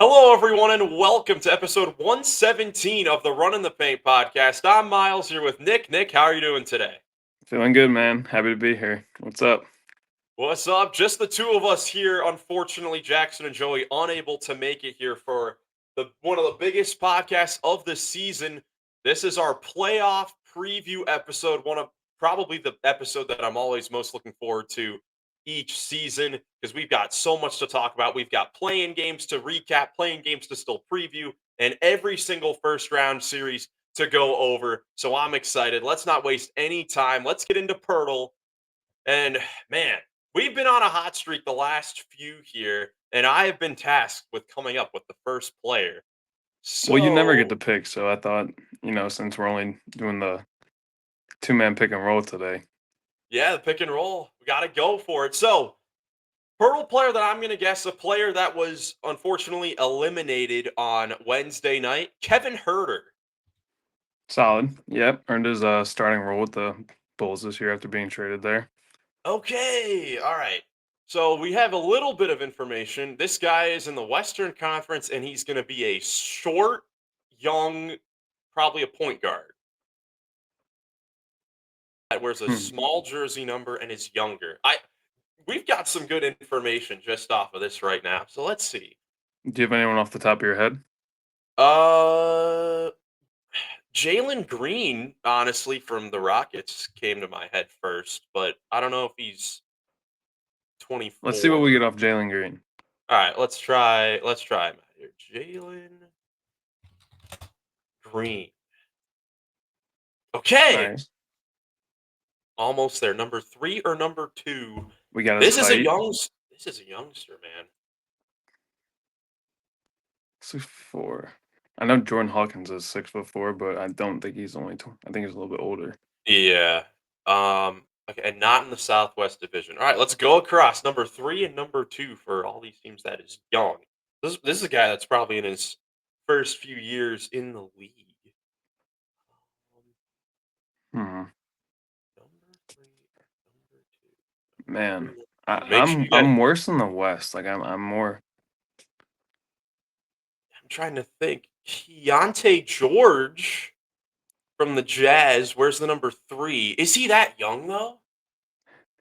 Hello, everyone, and welcome to episode 117 of the Runnin The Paint Podcast. I'm Miles here with Nick. Nick, how are you doing today? Feeling good, man. Happy to be here. What's up? What's up? Just the two of us here. Unfortunately, Jackson and Joey unable to make it here for one of the biggest podcasts of the season. This is our playoff preview episode, one of probably the episode that I'm always most looking forward to each season because we've got so much to talk about. We've got playing games to recap, playing games to still preview, and every single first round series to go over. So I'm excited. Let's not waste any time. Let's get into PERTL. And man, we've been on a hot streak the last few here, and I have been tasked with coming up with the first player. Well, you never get So, to pick, so I thought, since we're only doing the two-man pick and roll today. yeah, the pick and roll. We got to go for it. So, PERTL player that I'm going to guess, a player that was unfortunately eliminated on Wednesday night, Kevin Herter. Solid. Yep. Earned his starting role with the Bulls this year after being traded there. Okay, all right. So we have a little bit of information. This guy is in the Western Conference, and he's going to be a short, young, probably a point guard that wears a Hmm. small jersey number and is younger. We've got some good information just off of this right now. So let's see. Do you have anyone off the top of your head? Uh Jalen Green, honestly, from the Rockets came to my head first, but I don't know if he's Let's see what 24. we get off Jalen Green. All right, let's try him out here. Jalen Green. Okay. Nice. Almost there. Number 3 or number 2? We got his This is a height. young this is a youngster, man. 6'4". I know Jordan Hawkins is 6'4", but I don't think he's only. I think he's a little bit older. Yeah. Okay, and not in the Southwest Division. All right, let's go across number 3 and number 2 for all these teams that is young. This is a guy that's probably in his first few years in the league. Hmm. Number 3, number 2. Man, Make sure I'm you guys I'm worse in the West. Like I'm more. I'm trying to think. Keontae George from the Jazz. Where's the number 3? Is he that young though?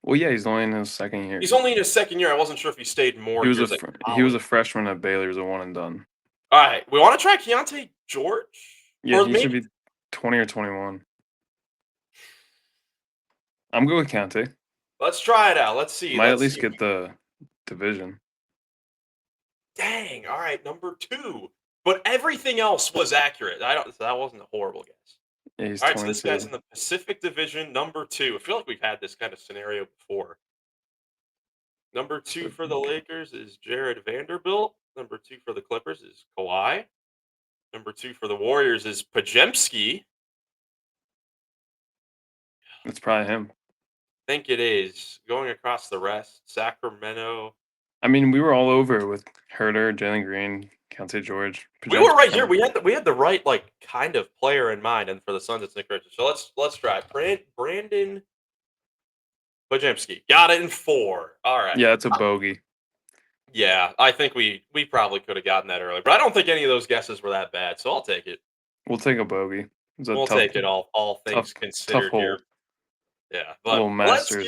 Well, yeah, he's only in his second year. He's only in his second year. I wasn't sure if he stayed more years at He was college. a freshman at Baylor. He was a one and done. All right, we want to try Keontae George, Yeah, or he should maybe be 20 or 21. I'm good with Kante. let's try it out. Let's see. Might at Let's least see. get the division. Dang. All right, number 2. But everything else was accurate. I don't. So that wasn't a horrible guess. Yeah, he's All right, so this guy's 22. in the Pacific Division, number 2. I feel like we've had this kind of scenario before. Number 2 for the Lakers is Jared Vanderbilt. Number 2 for the Clippers is Kawhi. Number 2 for the Warriors is Pajemski. It's probably him. I think it is. Going across the rest, Sacramento. I mean, we were all over with Herter, Jalen Green, Kante George. We were Pajemski right here. kind We had the right kind of player in mind, and for the Suns, it's Nick Richards. So let's try Brandon Pajemski. Got it in 4. All right. Yeah, it's a bogey. Yeah, I think we probably could have gotten that earlier, but I don't think any of those guesses were that bad. So I'll take it. We'll take a bogey. It's a We'll tough, take it all things tough considered hole. here. Yeah, but Little Masters.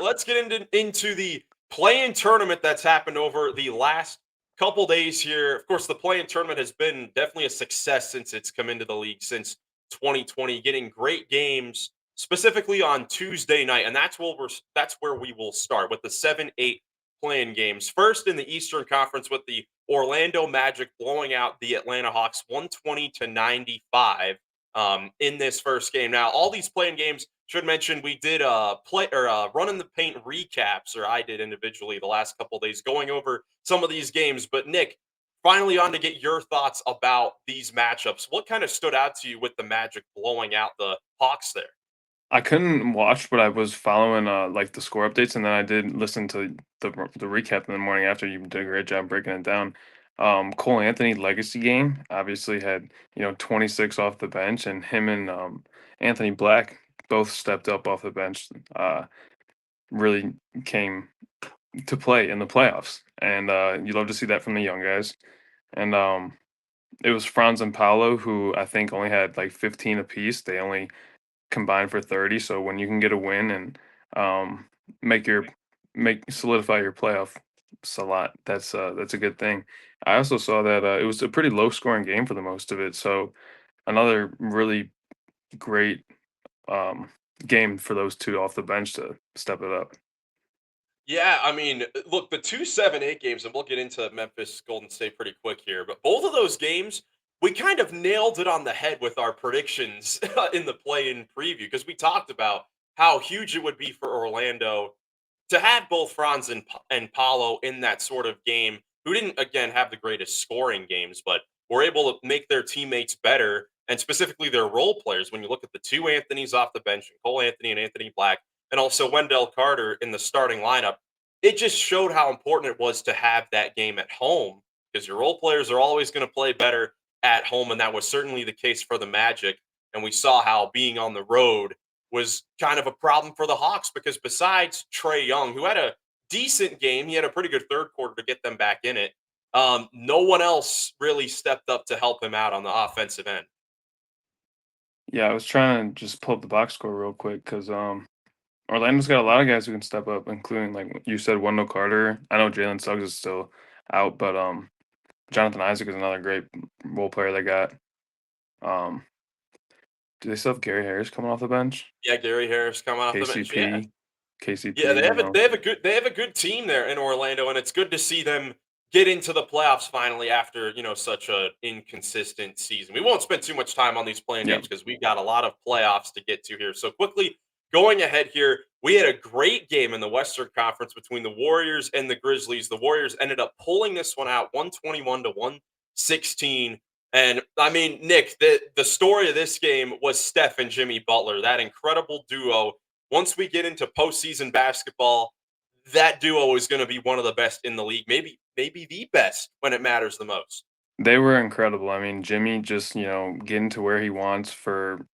let's get into the play-in tournament that's happened over the last couple days here. Of course, the play-in tournament has been definitely a success since it's come into the league since 2020, getting great games specifically on Tuesday night, and that's where we will start with the 7-8 play-in games. First in the Eastern Conference with the Orlando Magic blowing out the Atlanta Hawks 120-95 in this first game. Now, all these play-in games, should mention we did Runnin The Paint recaps, or I did individually the last couple of days, going over some of these games. But Nick, finally on to get your thoughts about these matchups. What kind of stood out to you with the Magic blowing out the Hawks there? I couldn't watch, but I was following like the score updates, and then I did listen to the recap in the morning after. You did a great job breaking it down. Cole Anthony legacy game obviously had 26 off the bench, and him and Anthony Black both stepped up off the bench. Really came to play in the playoffs, and you love to see that from the young guys. and it was Franz and Paolo who I think only had like 15 apiece. They only combined for 30. So when you can get a win and um, make your make solidify your playoff slot, that's a good thing. I also saw that it was a pretty low scoring game for the most of it. So another really great um, game for those two off the bench to step it up. Yeah, I mean, look, the 2-7-8 games, and we'll get into Memphis Golden State pretty quick here, but both of those games, we kind of nailed it on the head with our predictions in the play-in preview because we talked about how huge it would be for Orlando to have both Franz and Paulo in that sort of game, who didn't again have the greatest scoring games, but were able to make their teammates better, and specifically their role players. When you look at the two Anthony's off the bench, Cole Anthony and Anthony Black, and also Wendell Carter in the starting lineup, it just showed how important it was to have that game at home because your role players are always going to play better at home, and that was certainly the case for the Magic. And we saw how being on the road was kind of a problem for the Hawks because besides Trey Young, who had a decent game, he had a pretty good third quarter to get them back in it. No one else really stepped up to help him out on the offensive end. Yeah, I was trying to just pull up the box score real quick because Orlando's got a lot of guys who can step up, including like you said, Wendell Carter. I know Jalen Suggs is still out, but Jonathan Isaac is another great role player they got. Um, do they still have Gary Harris coming off the bench? Yeah, Gary Harris coming off the bench. Yeah, KCP, yeah, KCP, they you have a know. they have a good team there in Orlando, and it's good to see them get into the playoffs finally after such a inconsistent season. We won't spend too much time on these playing Yeah, games because we've got a lot of playoffs to get to here. So quickly going ahead here, we had a great game in the Western Conference between the Warriors and the Grizzlies. The Warriors ended up pulling this one out 121 to 116. And I mean, Nick, the story of this game was Steph and Jimmy Butler, that incredible duo. Once we get into postseason basketball, that duo is going to be one of the best in the league, maybe the best when it matters the most. they were incredible. I mean, Jimmy just getting to where he wants for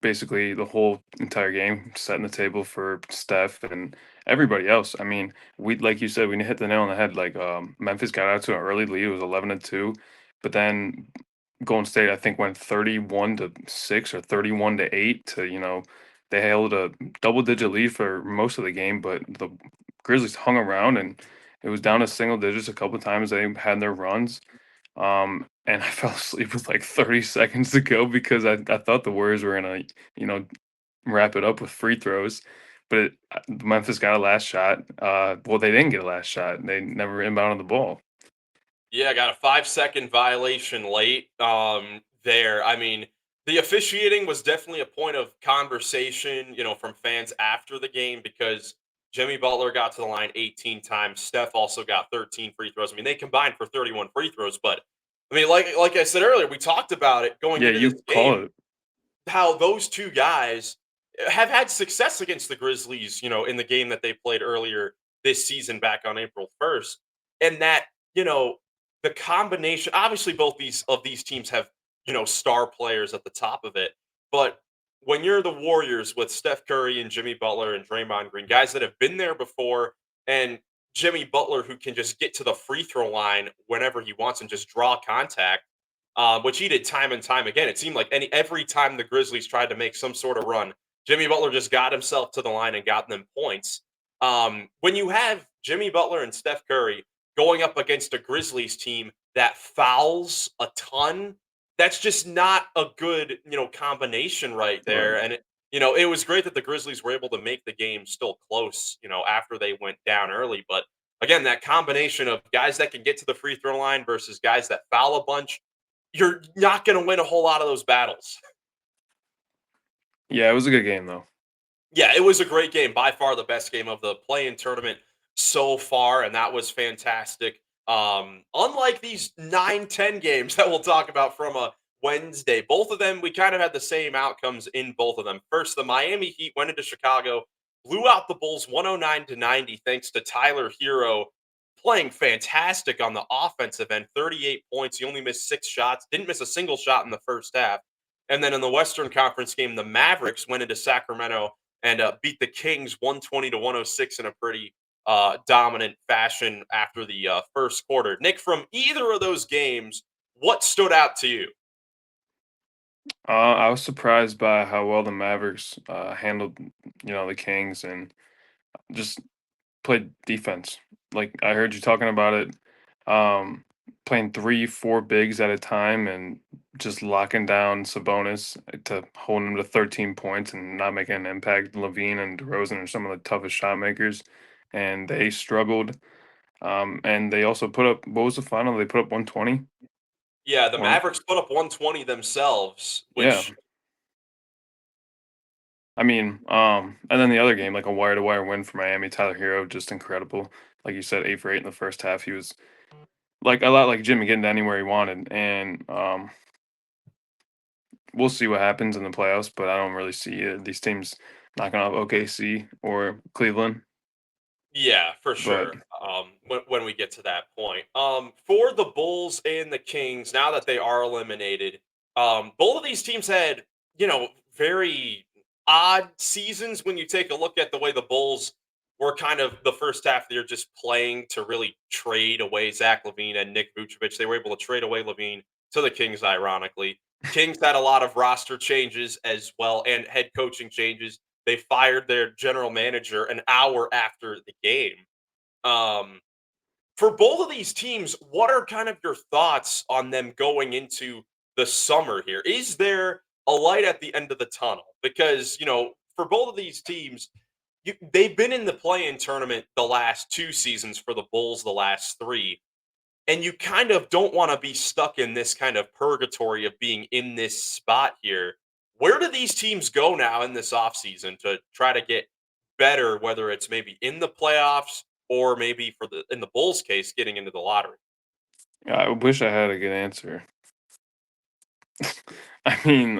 basically the whole entire game, setting the table for Steph and everybody else. I mean, we like you said, we hit the nail on the head. Like Memphis got out to an early lead; it was 11-2, but then Golden State, I think, went 31-6 or 31-8 to they held a double-digit lead for most of the game, but the Grizzlies hung around and it was down to single digits a couple times. They had their runs. And I fell asleep with like 30 seconds to go because I thought the Warriors were gonna, you know, wrap it up with free throws. But Memphis got a last shot. Well, they didn't get a last shot. They never inbounded the ball. Yeah, I got a 5-second violation late there. I mean, the officiating was definitely a point of conversation, from fans after the game because Jimmy Butler got to the line 18 times. Steph also got 13 free throws. I mean, they combined for 31 free throws, but I mean, like I said earlier, we talked about it going Yeah, into this you game, call it. how those two guys have had success against the Grizzlies, in the game that they played earlier this season back on April 1st. And that, you know, the combination, obviously both these teams have, star players at the top of it. But when you're the Warriors with Steph Curry and Jimmy Butler and Draymond Green, guys that have been there before, and Jimmy Butler who can just get to the free throw line whenever he wants and just draw contact, which he did time and time again. It seemed like every time the Grizzlies tried to make some sort of run, Jimmy Butler just got himself to the line and got them points. When you have Jimmy Butler and Steph Curry going up against a Grizzlies team that fouls a ton, that's just not a good, combination right Right. there. And it was great that the Grizzlies were able to make the game still close, after they went down early. But again, that combination of guys that can get to the free throw line versus guys that foul a bunch, you're not going to win a whole lot of those battles. Yeah, it was a good game though. Yeah, it was a great game. By far the best game of the play-in tournament so far, and that was fantastic. Unlike these 9-10 games that we'll talk about from a Wednesday, both of them, we kind of had the same outcomes in both of them. First, the Miami Heat went into Chicago, blew out the Bulls 109-90, thanks to Tyler Hero playing fantastic on the offensive end, 38 points. He only missed 6 shots, didn't miss a single shot in the first half. And then in the Western Conference game, the Mavericks went into Sacramento and beat the Kings 120 to 106 in a pretty dominant fashion after the first quarter. Nick, from either of those games, what stood out to you? I was surprised by how well the Mavericks handled, the Kings and just played defense. Like I heard you talking about it, um, playing 3, 4 bigs at a time and just locking down Sabonis to hold him to 13 points and not making an impact. Levine and DeRozan are some of the toughest shot makers, and they struggled. And they also put up, what was the final? They put up 120. Yeah, the One, Mavericks put up 120 themselves, yeah. which I mean, and then the other game, like a wire to wire win for Miami. Tyler Hero, just incredible. Like you said, 8 for 8 in the first half. He was like a lot like Jimmy, getting to anywhere he wanted. And we'll see what happens in the playoffs, but I don't really see these teams knocking off OKC or Cleveland. yeah, for But sure. When we get to that point, for the Bulls and the Kings, now that they are eliminated, both of these teams had very odd seasons. When you take a look at the way the Bulls were kind of the first half, they're just playing to really trade away Zach Levine and Nick Vucevic. They were able to trade away Levine to the Kings, ironically. Kings had a lot of roster changes as well and head coaching changes. They fired their general manager an hour after the game. Um, for both of these teams, what are kind of your thoughts on them going into the summer here? Is there a light at the end of the tunnel? Because, for both of these teams, they've been in the play-in tournament the last 2 seasons, for the Bulls the last 3, and you kind of don't want to be stuck in this kind of purgatory of being in this spot here. Where do these teams go now in this offseason to try to get better, whether it's maybe in the playoffs or maybe in the Bulls case, getting into the lottery? I wish I had a good answer. I mean,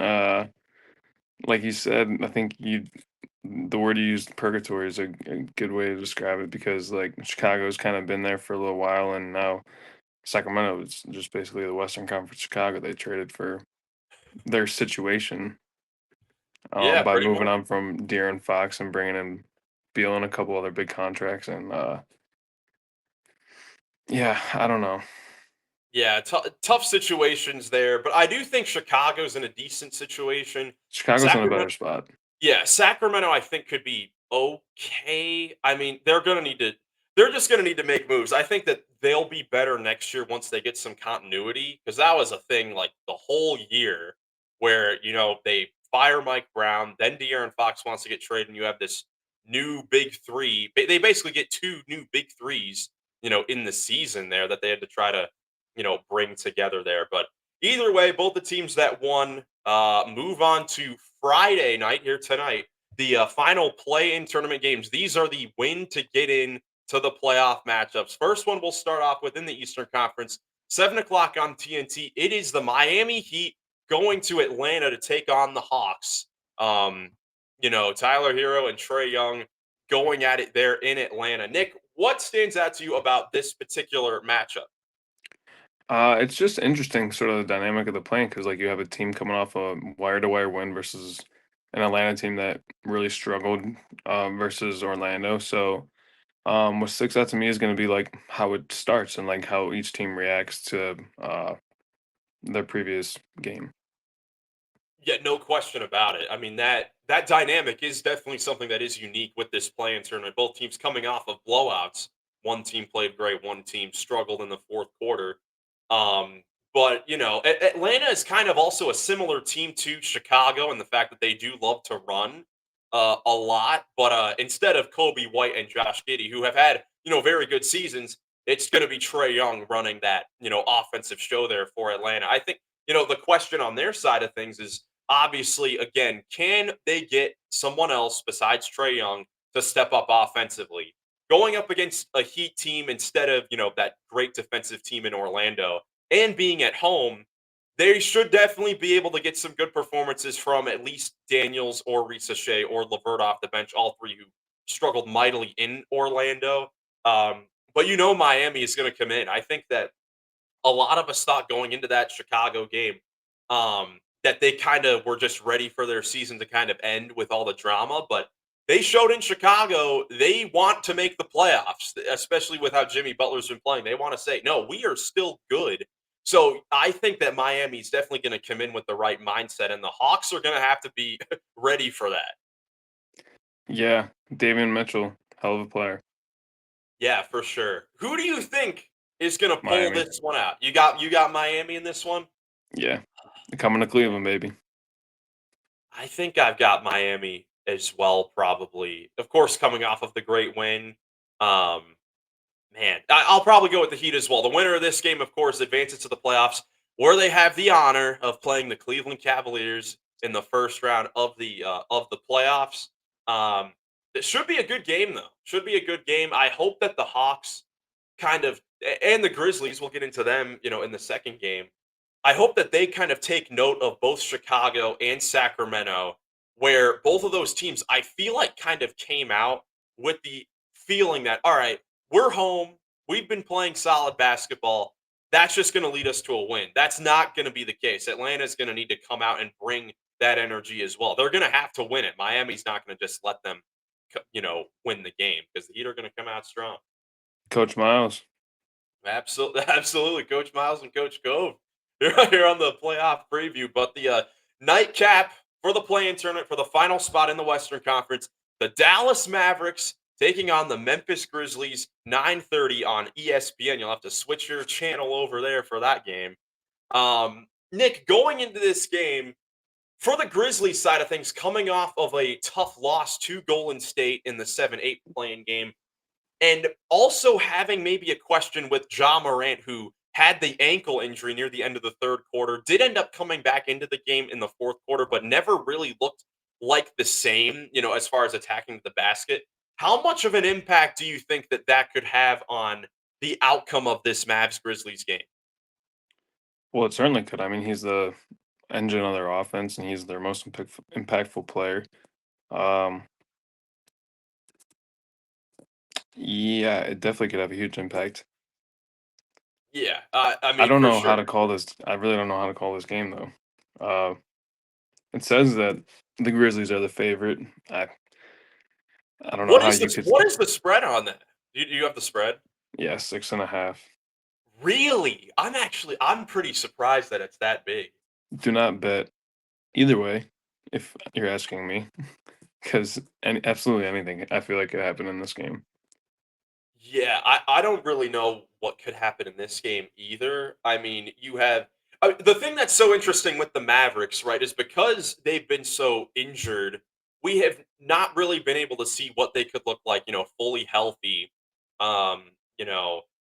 like you said, I think the word you used, purgatory, is a good way to describe it because like Chicago's kind of been there for a little while, and now Sacramento is just basically the Western Conference Chicago. They traded for their situation Yeah, by pretty moving much. on from De'Aaron Fox and bringing in Beal and a couple other big contracts. And yeah, I don't know. Yeah, tough situations there, but I do think Chicago's in a decent situation. Chicago's in a Sacramento better spot. Yeah, Sacramento, I think, could be okay. I mean, they're just gonna need to make moves. I think that they'll be better next year once they get some continuity, because that was a thing like the whole year where, they fire Mike Brown, then De'Aaron Fox wants to get traded, and you have this new big three. They basically get two new big threes, in the season there that they had to try to, bring together there. But either way, both the teams that won move on to Friday night here tonight. The final play-in tournament games. These are the win to get in to the playoff matchups. First one we'll start off with in the Eastern Conference, 7 o'clock on TNT. It is the Miami Heat going to Atlanta to take on the Hawks. Tyler Hero and Trey Young going at it there in Atlanta. Nick, what stands out to you about this particular matchup? It's just interesting, sort of the dynamic of the playing, because like you have a team coming off a wire to wire win versus an Atlanta team that really struggled versus Orlando. So what sticks out to me is going to be like how it starts and like how each team reacts to their previous game. Yeah, no question about it. I mean, that dynamic is definitely something that is unique with this play-in tournament. Both teams coming off of blowouts. One team played great, one team struggled in the fourth quarter. But Atlanta is kind of also a similar team to Chicago in the fact that they do love to run a lot. But instead of Kobe White and Josh Giddey, who have had very good seasons, it's going to be Trey Young running that offensive show there for Atlanta. I think the question on their side of things is, obviously, again, can they get someone else besides Trey Young to step up offensively? Going up against a Heat team instead of, that great defensive team in Orlando, and being at home, they should definitely be able to get some good performances from at least Daniels or Risa Shea or Levert off the bench, all three who struggled mightily in Orlando. But Miami is going to come in. I think that a lot of us thought going into that Chicago game, that they kind of were just ready for their season to kind of end with all the drama, but they showed in Chicago they want to make the playoffs, especially with how Jimmy Butler's been playing. They want to say, no, we are still good. So I think that Miami's definitely going to come in with the right mindset, and the Hawks are going to have to be ready for that. Yeah, Davion Mitchell, hell of a player. Yeah, for sure. Who do you think is going to pull Miami. this one out? You got Miami in this one? Yeah, coming to Cleveland, baby. I think I've got Miami as well, probably. Of course, coming off of the great win. Um, Man, I'll probably go with the Heat as well. The winner of this game, of course, advances to the playoffs, where they have the honor of playing the Cleveland Cavaliers in the first round of the playoffs. It should be a good game, though. Should be a good game. I hope that the Hawks and the Grizzlies, we'll get into them, in the second game. I hope that they kind of take note of both Chicago and Sacramento, where both of those teams, I feel like, kind of came out with the feeling that, all right, we're home. We've been playing solid basketball. That's just going to lead us to a win. That's not going to be the case. Atlanta's going to need to come out and bring that energy as well. They're going to have to win it. Miami's not going to just let them, win the game, because the Heat are going to come out strong. Coach Miles. Absolutely, absolutely, Coach Miles and Coach Cove. Here on the playoff preview, but the nightcap for the play-in tournament for the final spot in the Western Conference, the Dallas Mavericks taking on the Memphis Grizzlies, 9:30 on ESPN. You'll have to switch your channel over there for that game. Nick, going into this game, for the Grizzlies side of things, coming off of a tough loss to Golden State in the 7-8 playing game, and also having maybe a question with Ja Morant, who had the ankle injury near the end of the third quarter, did end up coming back into the game in the fourth quarter, but never really looked like the same, as far as attacking the basket. How much of an impact do you think that that could have on the outcome of this Mavs Grizzlies game? Well, it certainly could. I mean, he's the engine of their offense, and he's their most impactful player. Um, yeah, it definitely could have a huge impact. Yeah, I I mean, don't for know sure. how to call this. I really don't know how to call this game though. It says that the Grizzlies are the favorite. I I don't know What how is you the could. what is the spread on that? Do you have the spread? Yeah, 6.5. Really? I'm pretty surprised that it's that big. Do not bet either way, if you're asking me, because absolutely anything I feel like could happen in this game. Yeah, I don't really know what could happen in this game either. I mean, you have the thing that's so interesting with the Mavericks, right, is because they've been so injured, we have not really been able to see what they could look like, fully healthy. Um,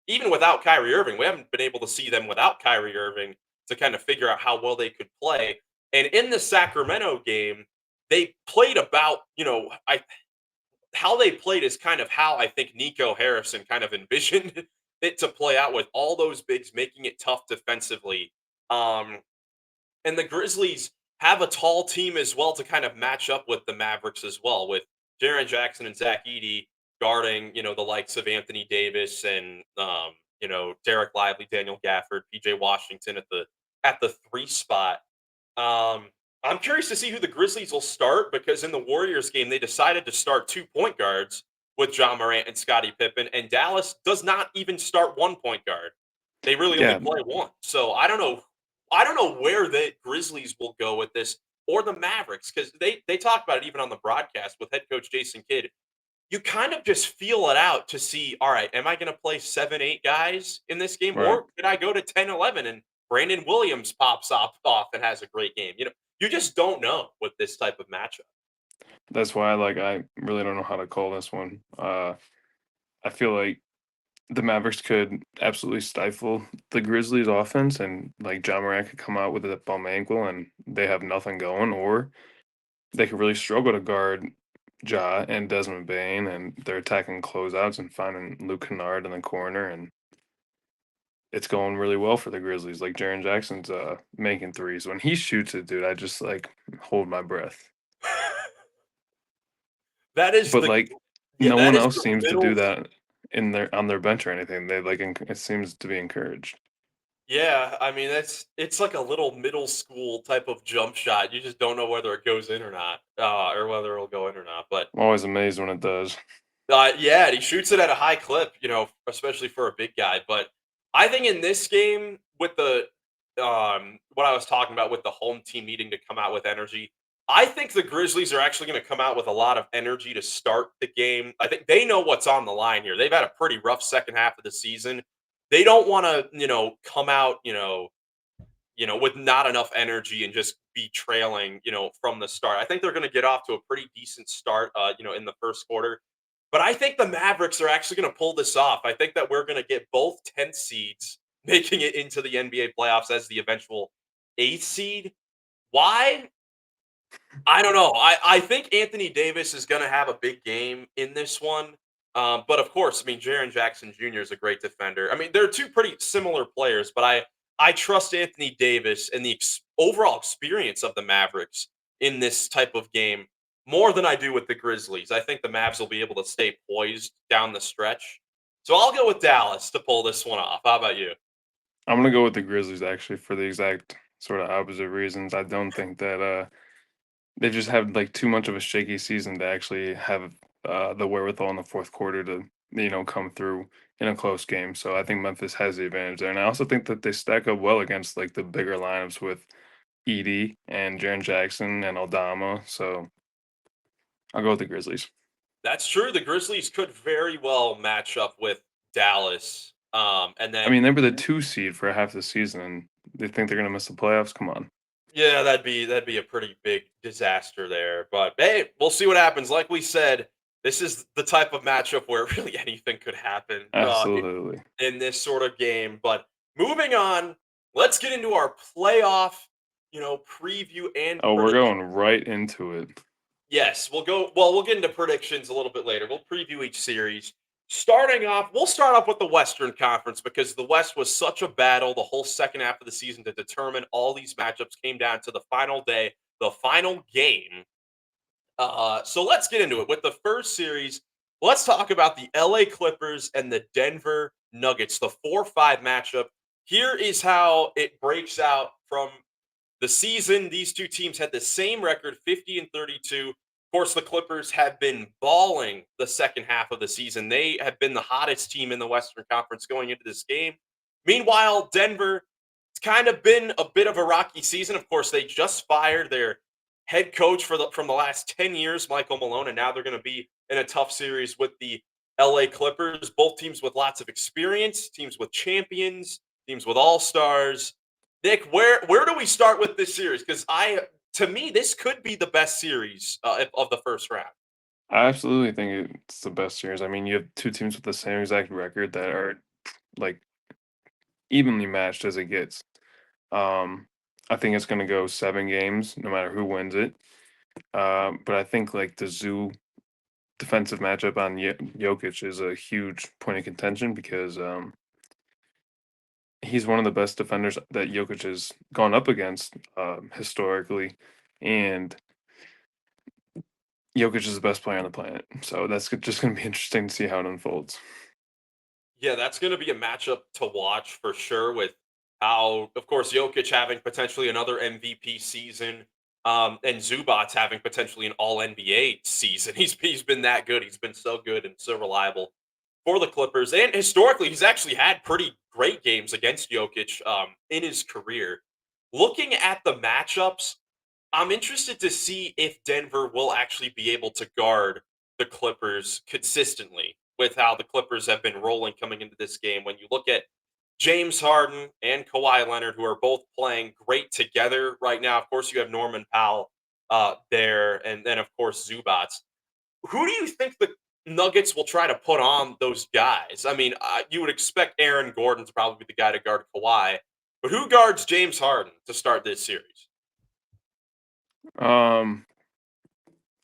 Even without Kyrie Irving, we haven't been able to see them without Kyrie Irving to kind of figure out how well they could play. And in the Sacramento game, they played about, how they played is kind of how I think Nico Harrison kind of envisioned it to play out, with all those bigs making it tough defensively. Um, and the Grizzlies have a tall team as well to kind of match up with the Mavericks as well, with Jaren Jackson and Zach Edey guarding, the likes of Anthony Davis and Derek Lively, Daniel Gafford, PJ Washington at the three spot. Um, I'm curious to see who the Grizzlies will start, because in the Warriors game, they decided to start 2 point guards with John Morant and Scottie Pippen, and Dallas does not even start 1 point guard. They really only Yeah, play one. So I don't know. I don't know where the Grizzlies will go with this, or the Mavericks, because they talked about it even on the broadcast with head coach Jason Kidd. You kind of just feel it out to see, all right, am I going to play 7, 8 guys in this game, right. or could I go to 10, 11 and Brandon Williams pops off and has a great game? You just don't know with this type of matchup. That's why I really don't know how to call this one. I feel like the Mavericks could absolutely stifle the Grizzlies offense, and like John Morant could come out with a bum ankle and they have nothing going, or they could really struggle to guard Ja and Desmond Bain, and they're attacking closeouts and finding Luke Kennard in the corner, and it's going really well for the Grizzlies. Like Jaren Jackson's making threes. When he shoots it, dude, I just like hold my breath. That is But the like Yeah, no that one is else the seems to do middle. that in their on their bench or anything. They like it seems to be encouraged. Yeah, I mean, it's like a little middle school type of jump shot. You just don't know whether it goes in or not, or whether it'll go in or not. But I'm always amazed when it does. yeah, and he shoots it at a high clip, especially for a big guy. But I think in this game, with the what I was talking about with the home team needing to come out with energy, I think the Grizzlies are actually going to come out with a lot of energy to start the game. I think they know what's on the line here. They've had a pretty rough second half of the season. They don't want to, come out, with not enough energy and just be trailing, from the start. I think they're going to get off to a pretty decent start, in the first quarter. But I think the Mavericks are actually going to pull this off. I think that we're going to get both 10th seeds making it into the NBA playoffs as the eventual 8th seed. Why? I don't know. I think Anthony Davis is going to have a big game in this one. But of course, I mean, Jaren Jackson Jr. is a great defender. I mean, they're two pretty similar players, but I trust Anthony Davis and the overall experience of the Mavericks in this type of game more than I do with the Grizzlies. I think the Mavs will be able to stay poised down the stretch. So I'll go with Dallas to pull this one off. How about you? I'm gonna go with the Grizzlies actually for the exact sort of opposite reasons. I don't think that they've just had like too much of a shaky season to actually have the wherewithal in the fourth quarter to come through in a close game. So I think Memphis has the advantage there, and I also think that they stack up well against like the bigger lineups with Edie and Jaren Jackson and Aldama. So I'll go with the Grizzlies. That's true. The Grizzlies could very well match up with Dallas. And I mean, then they were the 2 seed for half the season, and they think they're gonna miss the playoffs. Come on. yeah, that'd be a pretty big disaster there. But hey, we'll see what happens. Like we said, this is the type of matchup where really anything could happen Absolutely. in this sort of game. But moving on, let's get into our playoff, preview and Oh, we're prediction. going right into it. Yes, we'll go. Well, we'll get into predictions a little bit later. We'll preview each series. Starting off, we'll start off with the Western Conference because the West was such a battle the whole second half of the season to determine all these matchups came down to the final day, the final game. So let's get into it. With the first series, let's talk about the LA Clippers and the Denver Nuggets, the 4-5 matchup. Here is how it breaks out from the season. These two teams had the same record, 50 and 32. Of course, the Clippers have been balling the second half of the season. They have been the hottest team in the Western Conference going into this game. Meanwhile, Denver, it's kind of been a bit of a rocky season. Of course, they just fired their head coach from the last 10 years, Michael Malone, and now they're going to be in a tough series with the LA Clippers. Both teams with lots of experience, teams with champions, teams with all-stars. Nick, where do we start with this series? Because to me, this could be the best series of the first round. I absolutely think it's the best series. I mean, you have two teams with the same exact record that are like evenly matched as it gets. Um, I think it's going to go 7 games, no matter who wins it. But I think like the Zoo defensive matchup on Jokic is a huge point of contention because he's one of the best defenders that Jokic has gone up against historically, and Jokic is the best player on the planet. So that's just going to be interesting to see how it unfolds. Yeah, that's going to be a matchup to watch for sure. With how, of course, Jokic having potentially another MVP season, and Zubats having potentially an All NBA season. He's been that good. He's been so good and so reliable for the Clippers. And historically, he's actually had pretty great games against Jokic in his career. Looking at the matchups, I'm interested to see if Denver will actually be able to guard the Clippers consistently with how the Clippers have been rolling coming into this game. When you look at James Harden and Kawhi Leonard, who are both playing great together right now. Of course, you have Norman Powell there, and then, of course, Zubats. Who do you think the Nuggets will try to put on those guys? I mean, you would expect Aaron Gordon to probably be the guy to guard Kawhi, but who guards James Harden to start this series? Um,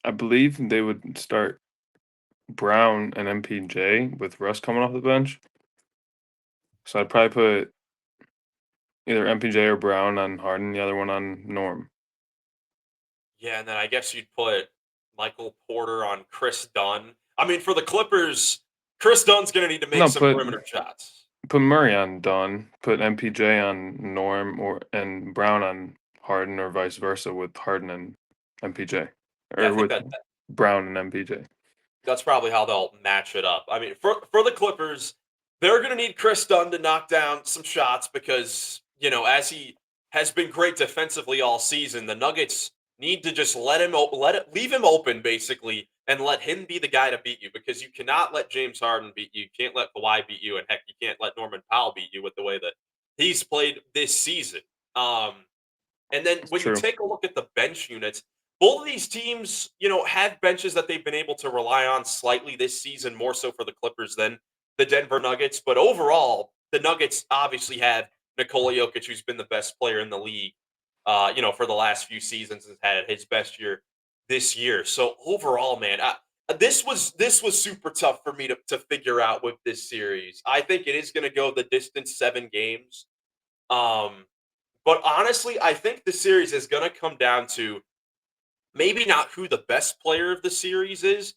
I believe they would start Brown and MPJ with Russ coming off the bench. So I'd probably put either MPJ or Brown on Harden, the other one on Norm. Yeah, and then I guess you'd put Michael Porter on Chris Dunn. I mean, for the Clippers, Chris Dunn's going to need to make No, some perimeter shots. Put Murray on Dunn. Put MPJ on Norm and Brown on Harden, or vice versa with Harden and MPJ, Yeah, I or think with that Brown and MPJ. that's probably how they'll match it up. I mean, for the Clippers, they're going to need Chris Dunn to knock down some shots because, as he has been great defensively all season, the Nuggets need to just leave him open basically and let him be the guy to beat you, because you cannot let James Harden beat you. You can't let Kawhi beat you, and heck, you can't let Norman Powell beat you with the way that he's played this season. Um and then It's when you true. take a look at the bench units, both of these teams, have benches that they've been able to rely on slightly this season, more so for the Clippers than the Denver Nuggets. But overall, the Nuggets obviously have Nikola Jokic, who's been the best player in the league, for the last few seasons, has had his best year this year. So overall, man, this was super tough for me to figure out with this series. I think it is going to go the distance, 7 games. Um, but honestly, I think the series is going to come down to maybe not who the best player of the series is,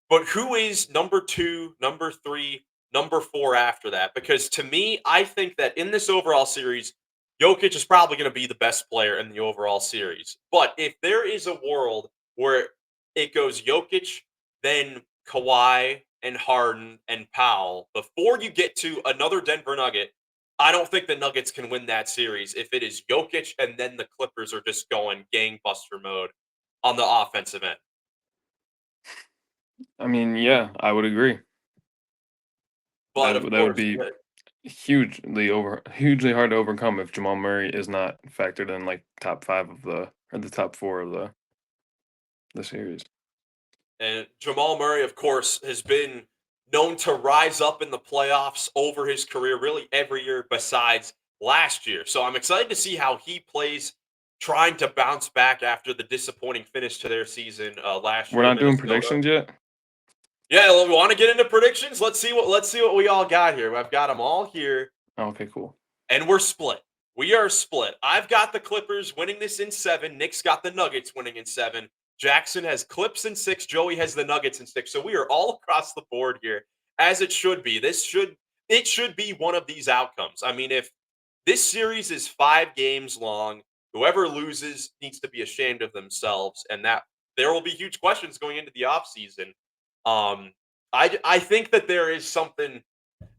but who is number 2, number 3, number 4 after that. Because to me, I think that in this overall series, Jokic is probably going to be the best player in the overall series. But if there is a world where it goes Jokic, then Kawhi and Harden and Powell before you get to another Denver Nugget, I don't think the Nuggets can win that series if it is Jokic and then the Clippers are just going gangbuster mode on the offensive end. I mean, yeah, I would agree. But of That would course, be hugely hard to overcome if Jamal Murray is not factored in like top 5 of the top 4 of the series. and Jamal Murray, of course, has been known to rise up in the playoffs over his career, really every year besides last year. So I'm excited to see how he plays, trying to bounce back after the disappointing finish to their season last We're year to not doing Minnesota. predictions yet? Yeah, well, we want to get into predictions. Let's see what we all got here. I've got them all here. Oh, okay, cool. And we're split. We are split. I've got the Clippers winning this in 7. Nick's got the Nuggets winning in 7. Jackson has Clips in 6. Joey has the Nuggets in 6. So we are all across the board here, as it should be. It should be one of these outcomes. I mean, if this series is 5 games long, whoever loses needs to be ashamed of themselves, and that there will be huge questions going into the offseason. Um, I think that there is something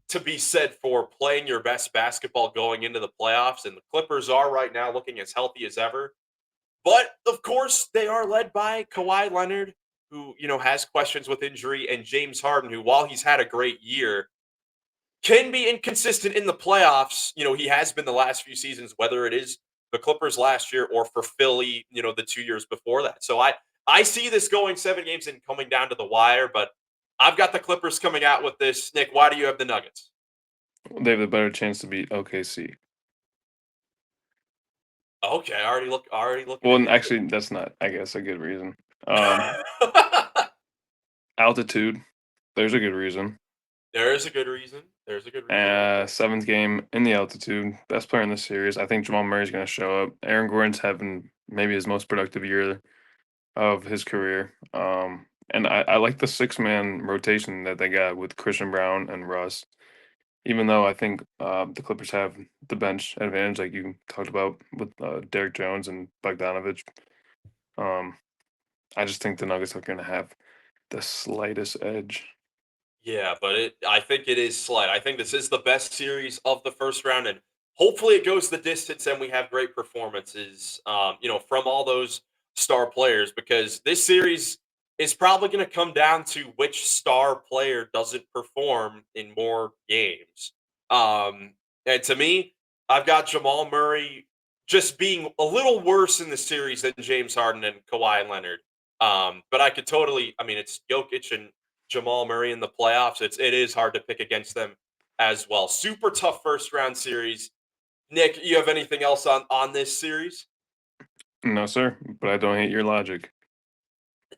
to be said for playing your best basketball going into the playoffs, and the Clippers are right now looking as healthy as ever. But of course, they are led by Kawhi Leonard, who has questions with injury, and James Harden, who, while he's had a great year, can be inconsistent in the playoffs. He has been the last few seasons, whether it is the Clippers last year or for Philly, the 2 years before that. So I see this going 7 games and coming down to the wire, but I've got the Clippers coming out with this. Nick, why do you have the Nuggets? They have a better chance to beat OKC. Okay, already looking Well, into actually, that's not, I guess, a good reason. Um, Altitude. There's a good reason. There is a good reason. There's a good reason. Okay. 7th game in the altitude. Best player in the series. I think Jamal Murray's going to show up. Aaron Gordon's having maybe his most productive year of his career. And I like the 6-man rotation that they got with Christian Brown and Russ. Even though I think the Clippers have the bench advantage, like you talked about with Derek Jones and Bogdanovich. I just think the Nuggets are going to have the slightest edge. Yeah, but I think it is slight. I think this is the best series of the first round, and hopefully it goes the distance and we have great performances, from all those star players, because this series is probably going to come down to which star player doesn't perform in more games. And to me, I've got Jamal Murray just being a little worse in the series than James Harden and Kawhi Leonard. But I could totally, I mean, it's Jokic and Jamal Murray in the playoffs. It is hard to pick against them as well. Super tough first round series. Nick, you have anything else on this series? No, sir, but I don't hate your logic.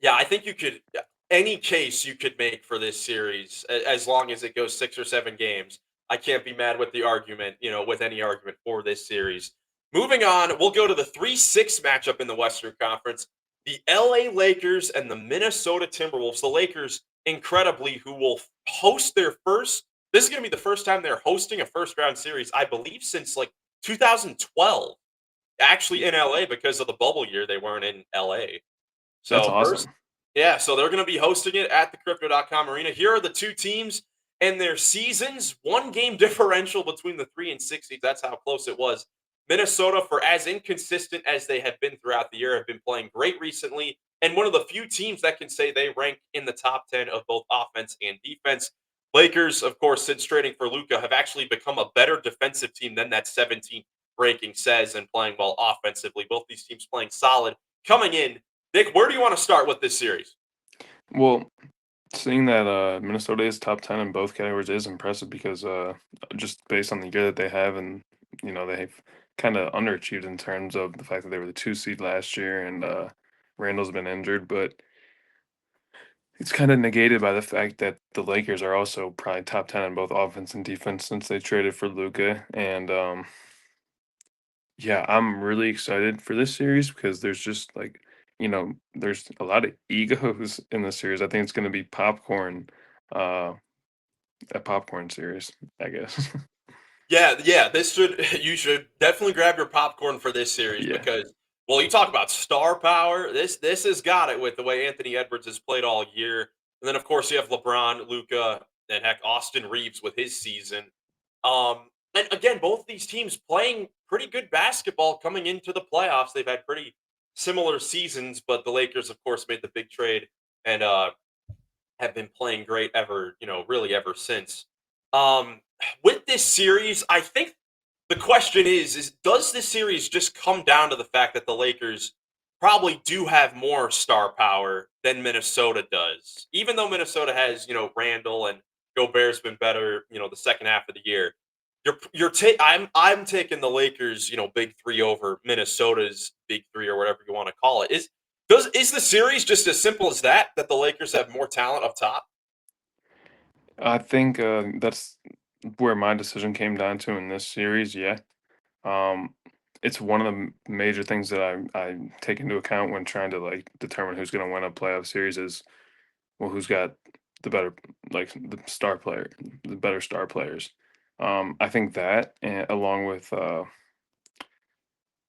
Yeah, I think you could any case you could make for this series, as long as it goes 6 or 7 games. I can't be mad with the argument, with any argument for this series. Moving on, we'll go to the 3-6 matchup in the Western Conference. The LA Lakers and the Minnesota Timberwolves. The Lakers, incredibly, who will host their first This is going to be the first time they're hosting a first round series, I believe, since like 2012. Actually, in LA because of the bubble year, they weren't in LA. That's So first, awesome. yeah, so they're going to be hosting it at the Crypto.com Arena. Here are the two teams and their seasons. 1 game differential between the 3 and 6 seeds. That's how close it was. Minnesota, for as inconsistent as they have been throughout the year, have been playing great recently, and one of the few teams that can say they rank in the top 10 of both offense and defense. Lakers, of course, since trading for Luka, have actually become a better defensive team than that 17th ranking says, and playing well offensively. Both these teams playing solid coming in. Nick, where do you want to start with this series? Well, seeing that Minnesota is top 10 in both categories is impressive because just based on the year that they have, and they've kind of underachieved in terms of the fact that they were the 2 seed last year, and Randall's been injured, but it's kind of negated by the fact that the Lakers are also probably top 10 in both offense and defense since they traded for Luka. And yeah, I'm really excited for this series because there's just like, there's a lot of egos in this series. I think it's going to be uh, a popcorn series, I guess. Yeah. This should you should definitely grab your popcorn for this series Yeah. because, well, you talk about star power. This has got it with the way Anthony Edwards has played all year, and then of course you have LeBron, Luca, and heck Austin Reeves with his season. And again, both these teams playing pretty good basketball coming into the playoffs. They've had pretty similar seasons, but the Lakers, of course, made the big trade and have been playing great really ever since. With this series, I think the question is does this series just come down to the fact that the Lakers probably do have more star power than Minnesota does? Even though Minnesota has, Randall and Gobert's been better, the second half of the year. I'm taking the Lakers, big three over Minnesota's big three or whatever you want to call it. Is the series just as simple as that? That the Lakers have more talent up top? I think that's where my decision came down to in this series. Yeah. Um, it's one of the major things that I take into account when trying to like determine who's going to win a playoff series is, well, who's got the better, like the better star players. I think that, and along with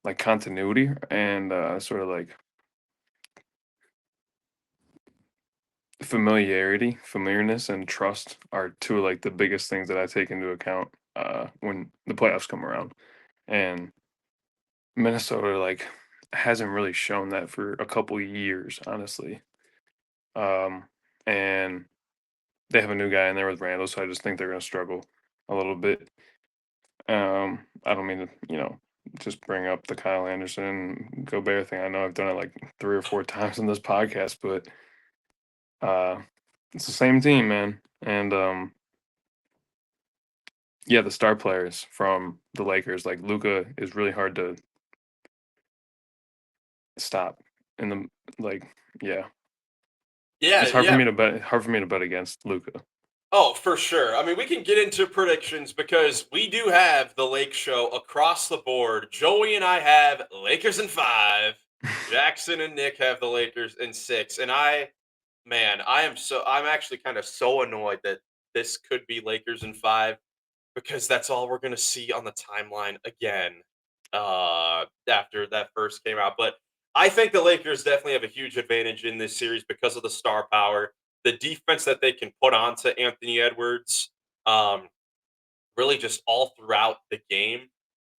like continuity and sort of like familiarness and trust are two of like the biggest things that I take into account when the playoffs come around. And Minnesota like hasn't really shown that for a couple years, honestly. Um, and they have a new guy in there with Randall, so I just think they're going to struggle a little bit. I don't mean to, just bring up the Kyle Anderson Gobert thing. I know I've done it like 3 or 4 times on this podcast, but uh, it's the same team, man. And yeah, the star players from the Lakers, like Luca, is really hard to stop. In the like, yeah, Yeah, it's hard for yeah. me to bet. Hard for me to bet against Luca. Oh, for sure. I mean, we can get into predictions because we do have the Lake Show across the board. Joey and I have Lakers in 5. Jackson and Nick have the Lakers in 6. And I'm actually kind of so annoyed that this could be Lakers in 5 because that's all we're going to see on the timeline again after that first came out. But I think the Lakers definitely have a huge advantage in this series because of the star power, the defense that they can put onto Anthony Edwards, um, really just all throughout the game,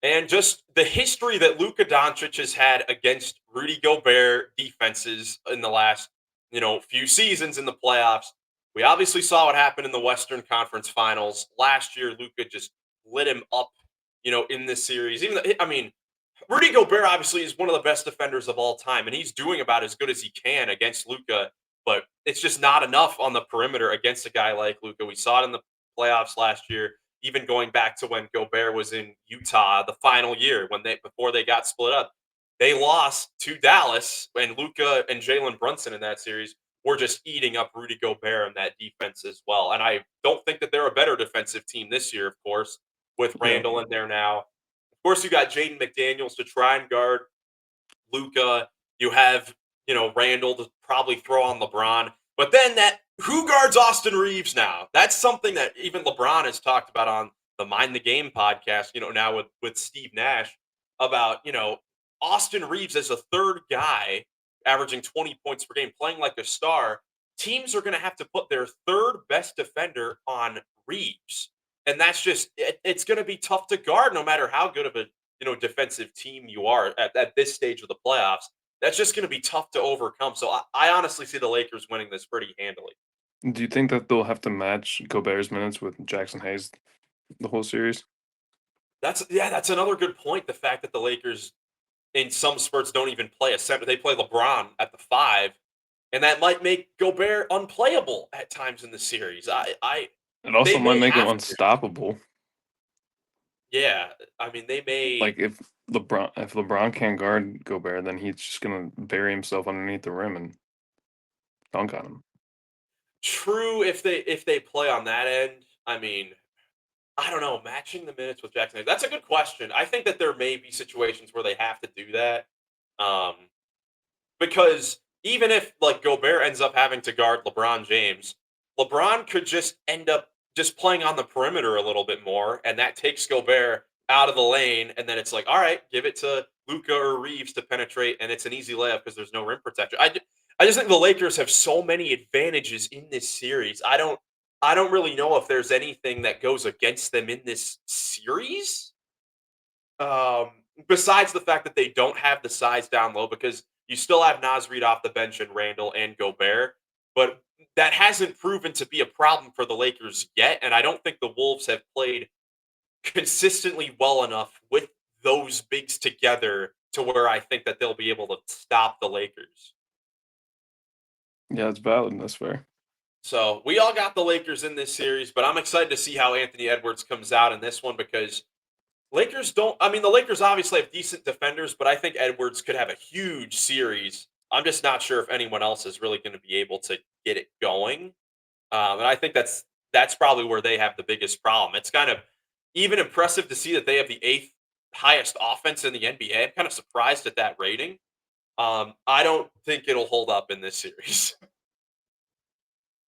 and just the history that Luka Doncic has had against Rudy Gobert defenses in the last few seasons in the playoffs. We obviously saw what happened in the Western Conference Finals last year. Luka just lit him up, in this series. I mean, Rudy Gobert obviously is one of the best defenders of all time, and he's doing about as good as he can against Luka. But it's just not enough on the perimeter against a guy like Luka. We saw it in the playoffs last year, even going back to when Gobert was in Utah the final year before they got split up. They lost to Dallas, and Luka and Jalen Brunson in that series were just eating up Rudy Gobert and that defense as well. And I don't think that they're a better defensive team this year, of course, with Yeah, Randall in there now. Of course, you got Jaden McDaniels to try and guard Luka. You have, Randall to probably throw on LeBron. But then that who guards Austin Reeves now? That's something that even LeBron has talked about on the Mind the Game podcast, now with Steve Nash about, Austin Reeves as a third guy averaging 20 points per game, playing like a star. Teams are going to have to put their third best defender on Reeves. And that's it's going to be tough to guard no matter how good of a, defensive team you are at this stage of the playoffs. That's just going to be tough to overcome. So I honestly see the Lakers winning this pretty handily. Do you think that they'll have to match Gobert's minutes with Jackson Hayes the whole series? That's another good point. The fact that the Lakers in some spurts don't even play a center. They play LeBron at the 5, and that might make Gobert unplayable at times in the series. It also they might may make him have to. unstoppable. Yeah, I mean they may Like if LeBron can't guard Gobert, then he's just gonna bury himself underneath the rim and dunk on him. True if they play on that end. I mean, I don't know, matching the minutes with Jackson. That's a good question. I think that there may be situations where they have to do that. Um, because even if like Gobert ends up having to guard LeBron James, LeBron could just end up just playing on the perimeter a little bit more, and that takes Gobert out of the lane, and then it's like, all right, give it to Luka or Reeves to penetrate, and it's an easy layup because there's no rim protector. I just think the Lakers have so many advantages in this series. I don't really know if there's anything that goes against them in this series. Um, Besides the fact that they don't have the size down low, because you still have Naz Reid off the bench and Randall and Gobert, but that hasn't proven to be a problem for the Lakers yet. And I don't think the Wolves have played consistently well enough with those bigs together to where I think that they'll be able to stop the Lakers. Yeah, it's valid. That's fair. So we all got the Lakers in this series, but I'm excited to see how Anthony Edwards comes out in this one because the Lakers obviously have decent defenders, but I think Edwards could have a huge series. I'm just not sure if anyone else is really going to be able to get it going. And I think that's probably where they have the biggest problem. It's kind of even impressive to see that they have the 8th highest offense in the NBA. I'm kind of surprised at that rating. I don't think it'll hold up in this series.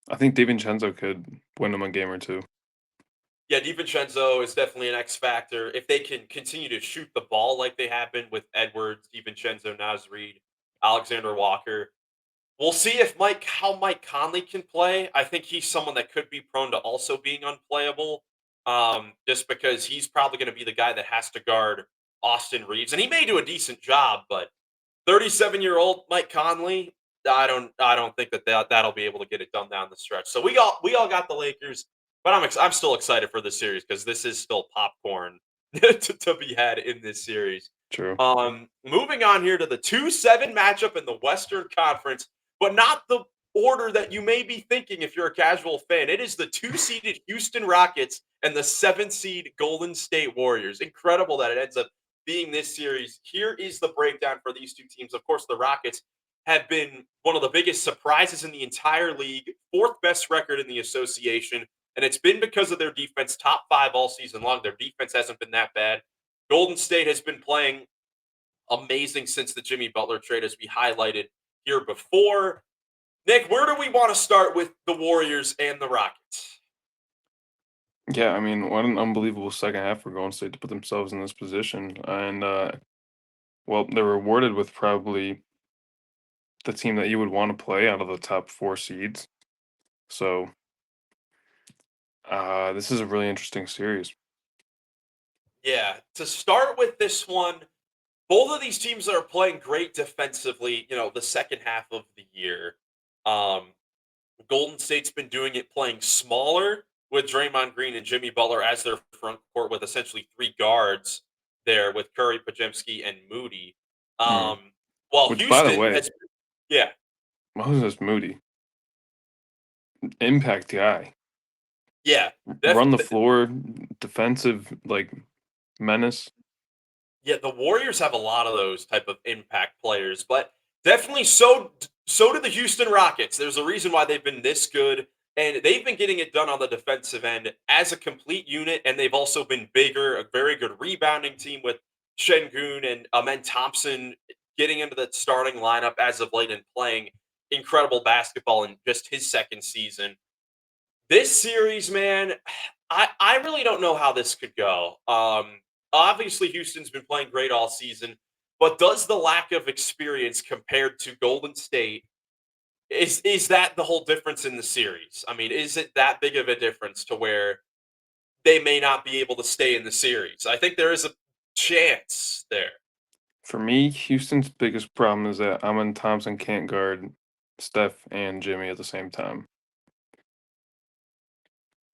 I think DiVincenzo could win them a game or two. Yeah, DiVincenzo is definitely an X factor. If they can continue to shoot the ball like they have been with Edwards, DiVincenzo, Naz Reid, Alexander Walker, we'll see if how Mike Conley can play. I think he's someone that could be prone to also being unplayable, just because he's probably going to be the guy that has to guard Austin Reeves, and he may do a decent job. But 37-year-old Mike Conley, I don't think that'll be able to get it done down the stretch. So we all got the Lakers, but I'm still excited for this series because this is still popcorn to be had in this series. True. Moving on here to the 2-7 matchup in the Western Conference, but not the order that you may be thinking if you're a casual fan. It is the 2-seeded Houston Rockets and the 7th-seed Golden State Warriors. Incredible that it ends up being this series. Here is the breakdown for these two teams. Of course, the Rockets have been one of the biggest surprises in the entire league, 4th best record in the association, and it's been because of their defense, top 5 all season long. Their defense hasn't been that bad. Golden State has been playing amazing since the Jimmy Butler trade, as we highlighted here before. Nick, where do we want to start with the Warriors and the Rockets? Yeah, I mean, what an unbelievable second half for Golden State to put themselves in this position. And, well, they're rewarded with probably the team that you would want to play out of the top 4 seeds. So, this is a really interesting series. Yeah, to start with this one, both of these teams are playing great defensively, the second half of the year. Golden State's been doing it playing smaller with Draymond Green and Jimmy Butler as their front court with essentially 3 guards there with Curry, Podziemski, and Moody. While Which, by the Houston way, has, yeah, Moses Moody, impact guy, yeah, run the floor, defensive menace. yeah. The Warriors have a lot of those type of impact players, but definitely so do the Houston Rockets. There's a reason why they've been this good. And they've been getting it done on the defensive end as a complete unit, and they've also been bigger, a very good rebounding team with Şengün and Amen Thompson getting into the starting lineup as of late and playing incredible basketball in just his second season. This series, man, I really don't know how this could go. Obviously, Houston's been playing great all season, but does the lack of experience compared to Golden State is that the whole difference in the series? I mean, is it that big of a difference to where they may not be able to stay in the series? I think there is a chance there. For me, Houston's biggest problem is that Amin Thompson can't guard Steph and Jimmy at the same time.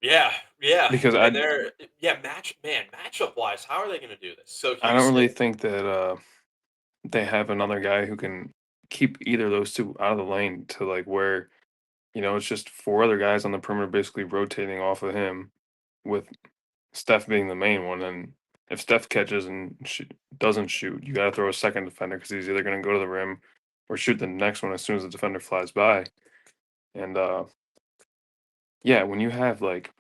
Yeah, yeah, Because and they're matchup wise, how are they going to do this? So I don't Houston, really think that they have another guy who can keep either of those two out of the lane to like where, it's just four other guys on the perimeter basically rotating off of him with Steph being the main one. And if Steph catches and doesn't shoot, you got to throw a second defender because he's either going to go to the rim or shoot the next one as soon as the defender flies by. And yeah, when you have like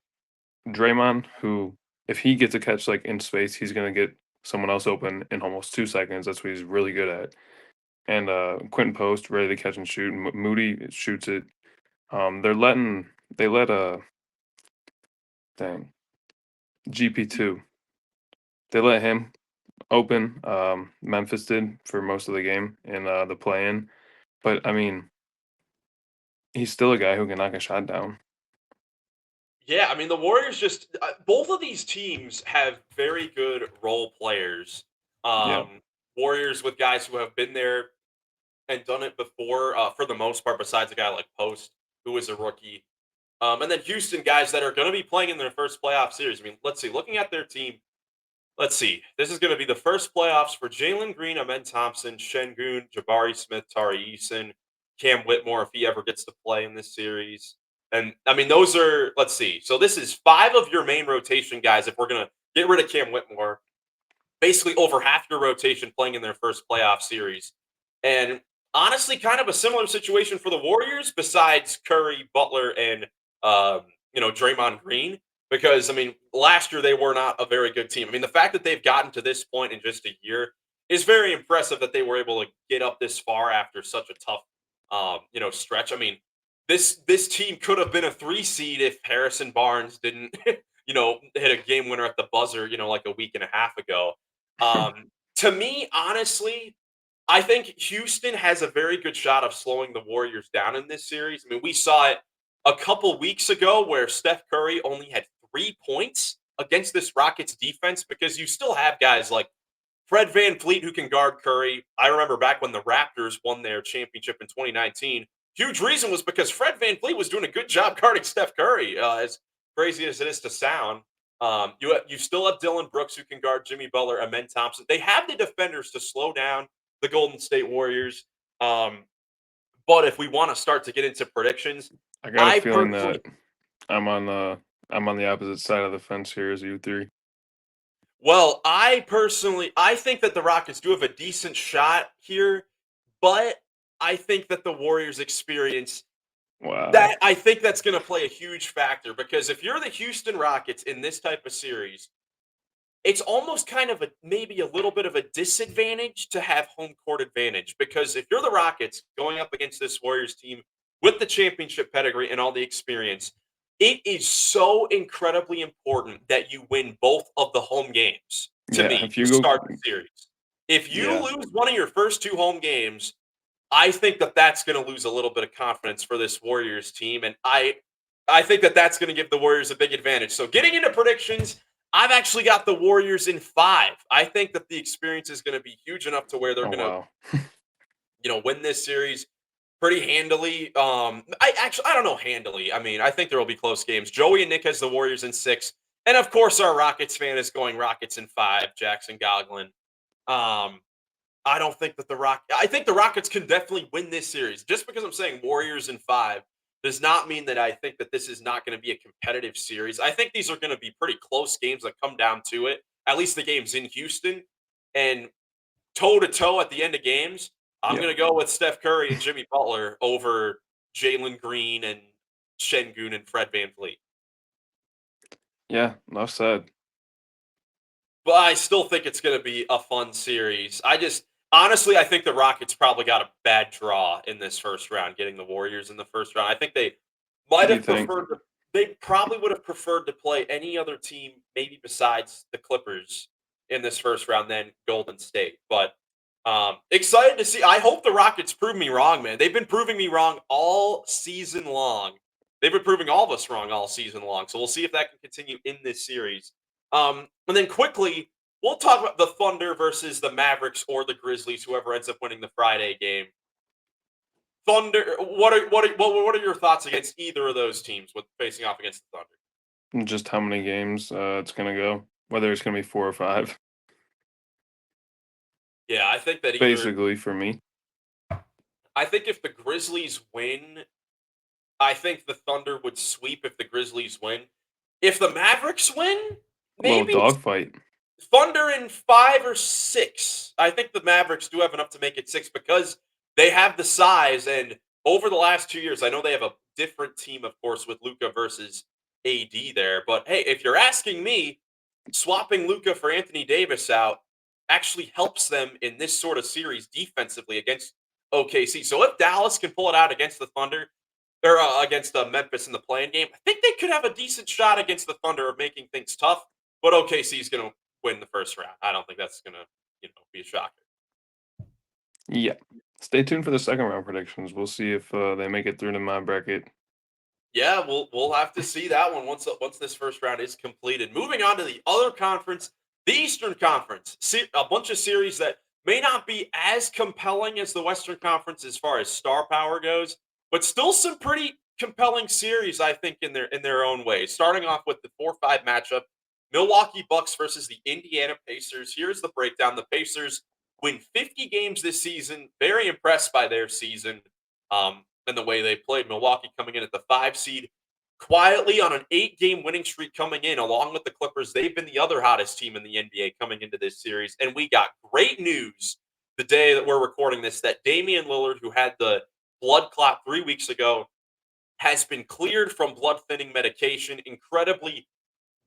Draymond, who if he gets a catch like in space, he's going to get someone else open in almost 2 seconds. That's what he's really good at. And Quentin Post ready to catch and shoot. Moody shoots it. They let dang GP2. They let him open. Memphis did for most of the game in the play-in, but I mean, he's still a guy who can knock a shot down. yeah, I mean the Warriors just both of these teams have very good role players. Yeah, Warriors with guys who have been there and done it before, for the most part, besides a guy like Post, who is a rookie. And then Houston guys that are going to be playing in their first playoff series. I mean, let's see. Looking at their team, let's see. This is going to be the first playoffs for Jalen Green, Amen Thompson, Şengün, Jabari Smith, Tari Eason, Cam Whitmore, if he ever gets to play in this series. And I mean, those are, let's see. So this is five of your main rotation guys. If we're going to get rid of Cam Whitmore, basically over half your rotation playing in their first playoff series. And honestly, kind of a similar situation for the Warriors, besides Curry, Butler, and Draymond Green. Because I mean, last year they were not a very good team. I mean, the fact that they've gotten to this point in just a year is very impressive. That they were able to get up this far after such a tough, stretch. I mean, this team could have been a 3 seed if Harrison Barnes didn't, hit a game winner at the buzzer, like a week and a half ago. To me, honestly, I think Houston has a very good shot of slowing the Warriors down in this series. I mean, we saw it a couple weeks ago where Steph Curry only had 3 points against this Rockets defense because you still have guys like Fred VanVleet who can guard Curry. I remember back when the Raptors won their championship in 2019. Huge reason was because Fred VanVleet was doing a good job guarding Steph Curry. As crazy as it is to sound, you still have Dylan Brooks who can guard Jimmy Butler, Amen Thompson. They have the defenders to slow down the Golden State Warriors. But if we want to start to get into predictions, I got a I feeling personally, that I'm on the I'm on the opposite side of the fence here as you three. I think that the Rockets do have a decent shot here, but I think that the Warriors experience Wow. that I think that's going to play a huge factor because if you're the Houston Rockets in this type of series, it's almost kind of maybe a little bit of a disadvantage to have home court advantage because if you're the Rockets going up against this Warriors team with the championship pedigree and all the experience, it is so incredibly important that you win both of the home games to Yeah, me if to you go start the series. If you yeah. lose one of your first two home games, I think that that's going to lose a little bit of confidence for this Warriors team, and I think that that's going to give the Warriors a big advantage. So, getting into predictions, I've actually got the Warriors in 5. I think that the experience is going to be huge enough to where they're Oh going to, wow. win this series pretty handily. I don't know handily. I mean, I think there will be close games. Joey and Nick has the Warriors in 6, and of course, our Rockets fan is going Rockets in 5. Jackson Goglin. Um, I don't think that I think the Rockets can definitely win this series. Just because I'm saying Warriors in 5 does not mean that I think that this is not going to be a competitive series. I think these are going to be pretty close games that come down to it. At least the games in Houston and toe to toe at the end of games. I'm Yeah. going to go with Steph Curry and Jimmy Butler over Jalen Green and Şengün and Fred VanVleet. Yeah, enough said. But I still think it's going to be a fun series. Honestly, I think the Rockets probably got a bad draw in this first round, getting the Warriors in the first round. I think they might Do you have think? preferred to, they probably would have preferred to play any other team, maybe besides the Clippers in this first round than Golden State. But excited to see. I hope the Rockets prove me wrong, man. They've been proving me wrong all season long. They've been proving all of us wrong all season long. So we'll see if that can continue in this series. And then quickly, we'll talk about the Thunder versus the Mavericks or the Grizzlies, whoever ends up winning the Friday game. Thunder. What are your thoughts against either of those teams with facing off against the Thunder? Just how many games it's gonna go? Whether it's gonna be 4 or 5, Yeah, I think that either. basically for me. I think if the Grizzlies win, I think the Thunder would sweep if the Grizzlies win. If the Mavericks win, Little maybe dogfight. Thunder in 5 or 6. I think the Mavericks do have enough to make it 6 because they have the size. And over the last 2 years, I know they have a different team, of course, with Luka versus AD there. But hey, if you're asking me, swapping Luka for Anthony Davis out actually helps them in this sort of series defensively against OKC. So if Dallas can pull it out against the Thunder or against Memphis in the playing game, I think they could have a decent shot against the Thunder of making things tough. But OKC is going to win the first round. I don't think that's going to, be a shocker. Yeah. Stay tuned for the second round predictions. We'll see if they make it through to my bracket. Yeah, we'll have to see that one once this first round is completed. Moving on to the other conference, the Eastern Conference. A bunch of series that may not be as compelling as the Western Conference as far as star power goes, but still some pretty compelling series, I think, in their own way. Starting off with the 4-5 matchup, Milwaukee Bucks versus the Indiana Pacers. Here's the breakdown. The Pacers win 50 games this season. Very impressed by their season. And the way they played. Milwaukee coming in at the 5 seed, quietly on an 8-game winning streak coming in, along with the Clippers. They've been the other hottest team in the NBA coming into this series. And we got great news the day that we're recording this that Damian Lillard, who had the blood clot 3 weeks ago, has been cleared from blood thinning medication. Incredibly,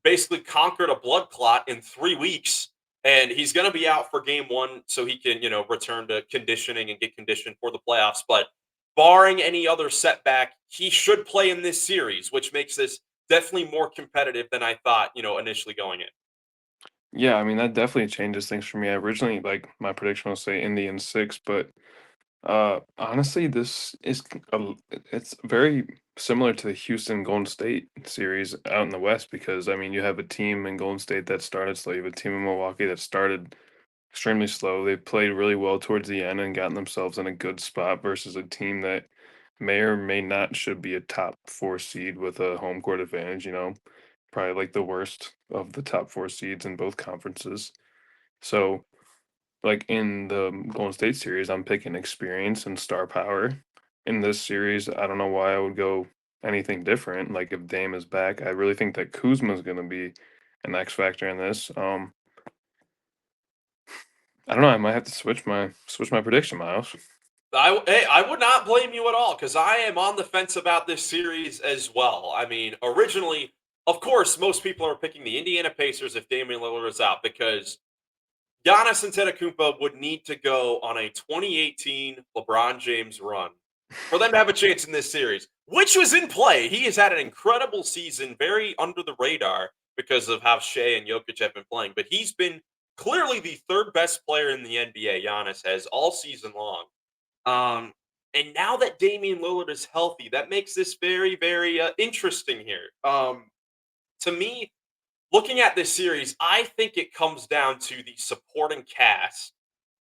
basically conquered a blood clot in 3 weeks. And he's going to be out for game 1 so he can, return to conditioning and get conditioned for the playoffs. But barring any other setback, he should play in this series, which makes this definitely more competitive than I thought, initially going in. Yeah, I mean that definitely changes things for me. I originally like my prediction was say Indy in 6, but honestly, this is it's very similar to the Houston Golden State series out in the West because I mean you have a team in Golden State that started slow, you have a team in Milwaukee that started extremely slow. They played really well towards the end and gotten themselves in a good spot versus a team that may or may not should be a top 4 seed with a home court advantage. Probably like the worst of the top 4 seeds in both conferences. So like in the Golden State series, I'm picking experience and star power. In this series, I don't know why I would go anything different. Like if Dame is back, I really think that Kuzma is going to be an X factor in this. I don't know. I might have to switch my prediction, Miles. I would not blame you at all because I am on the fence about this series as well. I mean, originally, of course, most people are picking the Indiana Pacers if Damian Lillard is out because Giannis Antetokounmpo would need to go on a 2018 LeBron James run for them to have a chance in this series, which was in play. He has had an incredible season, very under the radar because of how Shea and Jokic have been playing. But he's been clearly the third best player in the NBA, Giannis has, all season long. And now that Damian Lillard is healthy, that makes this very, very interesting here. To me, looking at this series, I think it comes down to the supporting cast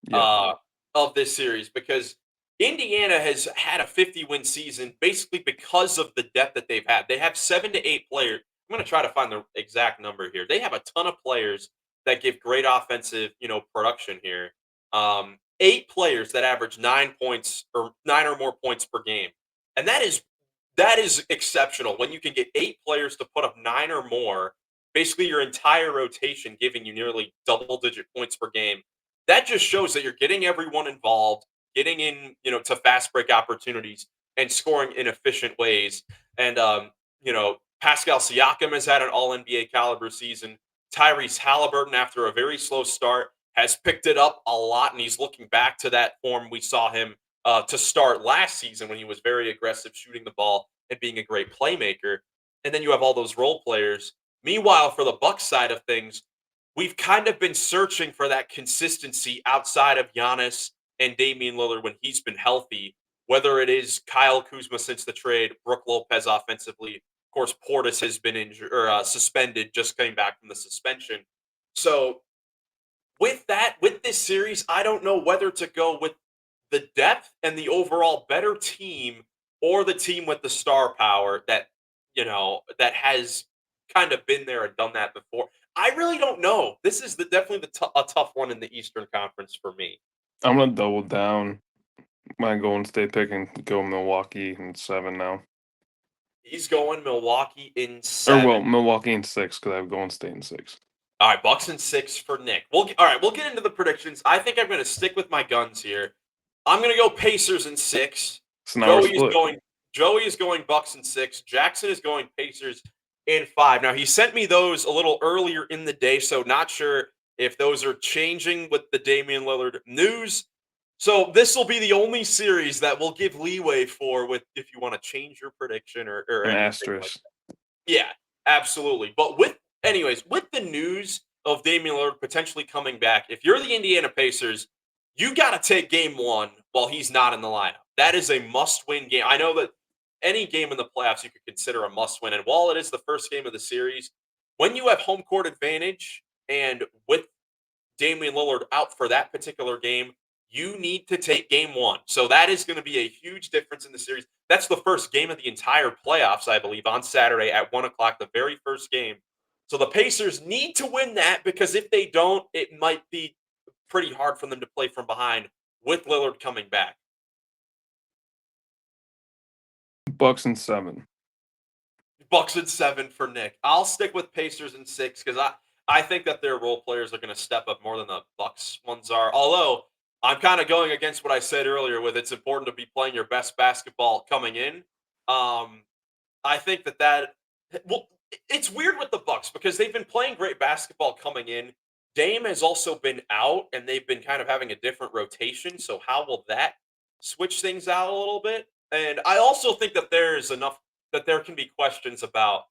Yeah. uh, of this series because Indiana has had a 50-win season basically because of the depth that they've had. They have 7 to 8 players. I'm going to try to find the exact number here. They have a ton of players that give great offensive, production here. 8 players that average 9 points or 9 or more points per game, and that is exceptional when you can get 8 players to put up 9 or more. Basically, your entire rotation giving you nearly double-digit points per game. That just shows that you're getting everyone involved, getting in, to fast break opportunities and scoring in efficient ways. And Pascal Siakam has had an All NBA caliber season. Tyrese Halliburton, after a very slow start, has picked it up a lot, and he's looking back to that form we saw him to start last season when he was very aggressive shooting the ball and being a great playmaker. And then you have all those role players. Meanwhile, for the Bucks side of things, we've kind of been searching for that consistency outside of Giannis and Damian Lillard when he's been healthy, whether it is Kyle Kuzma since the trade, Brook Lopez offensively. Of course, Portis has been injured or suspended, just came back from the suspension. So with this series, I don't know whether to go with the depth and the overall better team or the team with the star power that, that has kind of been there and done that before. I really don't know. This is definitely a tough one in the Eastern Conference for me. I'm gonna double down my Golden State pick and go Milwaukee in 7 now. He's going Milwaukee in Or 7. Milwaukee in 6 because I have Golden State in 6. All right, Bucks in 6 for Nick. All right, we'll get into the predictions. I think I'm going to stick with my guns here. I'm going to go Pacers in 6. So now we're split. Joey is going Bucks in 6. Jackson is going Pacers in 5. Now, he sent me those a little earlier in the day, so not sure if those are changing with the Damian Lillard news. So this will be the only series that we'll give leeway for with if you want to change your prediction or An anything asterisk. like that. Yeah, absolutely. But with the news of Damian Lillard potentially coming back, if you're the Indiana Pacers, you got to take game 1 while he's not in the lineup. That is a must-win game. I know that any game in the playoffs you could consider a must-win. And while it is the first game of the series, when you have home court advantage and with Damian Lillard out for that particular game, you need to take game 1. So that is going to be a huge difference in the series. That's the first game of the entire playoffs, I believe, on Saturday at 1 o'clock, the very first game. So the Pacers need to win that because if they don't, it might be pretty hard for them to play from behind with Lillard coming back. Bucks in 7. Bucks in 7 for Nick. I'll stick with Pacers in 6 because I think that their role players are going to step up more than the Bucks ones are. Although I'm kind of going against what I said earlier with it's important to be playing your best basketball coming in. I think that it's weird with the Bucks because they've been playing great basketball coming in. Dame has also been out, and they've been kind of having a different rotation. So how will that switch things out a little bit? And I also think that there can be questions about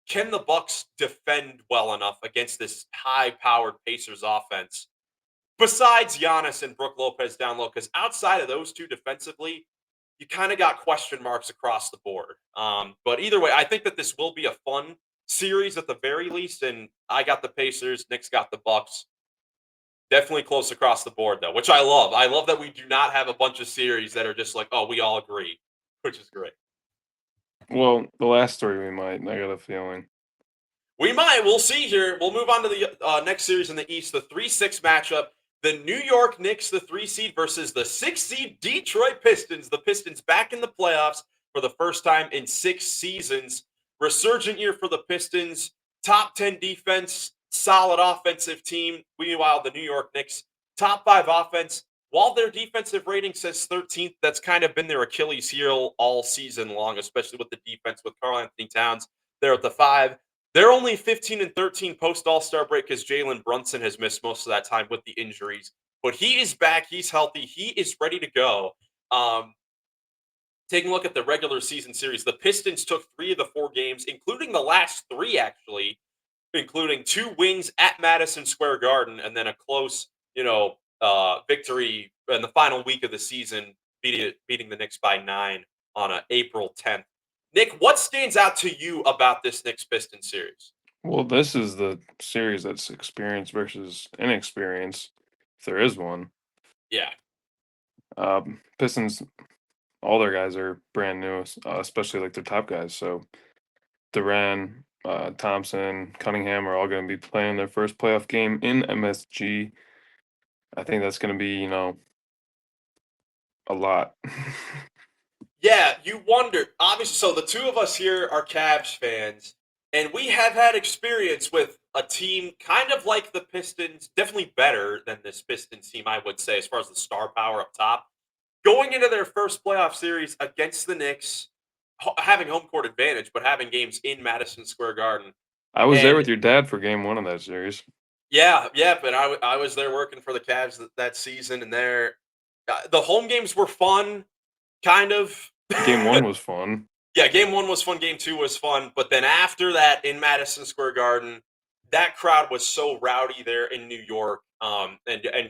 can the Bucks defend well enough against this high-powered Pacers offense? Besides Giannis and Brook Lopez down low, because outside of those two defensively, you kind of got question marks across the board. But either way, I think that this will be a fun series at the very least, and I got the Pacers, Nick's got the Bucks. Definitely close across the board, though, which I love. I love that we do not have a bunch of series that are just like, oh, we all agree, which is great. Well, the last story we might. I got a feeling. We might. We'll see here. We'll move on to the next series in the East, the 3-6 matchup. The New York Knicks, the 3 seed, versus the 6 seed Detroit Pistons. The Pistons back in the playoffs for the first time in 6 seasons. Resurgent year for the Pistons. Top 10 defense, solid offensive team. Meanwhile, the New York Knicks, top 5 offense. While their defensive rating says 13th, that's kind of been their Achilles heel all season long, especially with the defense with Karl-Anthony Towns. They're at the 5. They're only 15 and 13 post All-Star break because Jalen Brunson has missed most of that time with the injuries. But he is back. He's healthy. He is ready to go. Taking a look at the regular season series, the Pistons took 3 of the 4 games, including the last 3, actually, including 2 wins at Madison Square Garden and then a close, victory in the final week of the season, beating the Knicks by 9 on April 10th. Nick, what stands out to you about this Knicks-Pistons series? Well, this is the series that's experience versus inexperience, if there is one. Yeah. Pistons, all their guys are brand new, especially like their top guys. So Duran, Thompson, Cunningham are all going to be playing their first playoff game in MSG. I think that's going to be, a lot. Yeah, you wonder. Obviously, so the two of us here are Cavs fans, and we have had experience with a team kind of like the Pistons, definitely better than this Pistons team, I would say, as far as the star power up top. Going into their first playoff series against the Knicks, having home court advantage, but having games in Madison Square Garden. I was there with your dad for game 1 of that series. Yeah, but I was there working for the Cavs that season, and the home games were fun, kind of. Game one was fun. Yeah, game one was fun. Game two was fun. But then after that, in Madison Square Garden, that crowd was so rowdy there in New York, and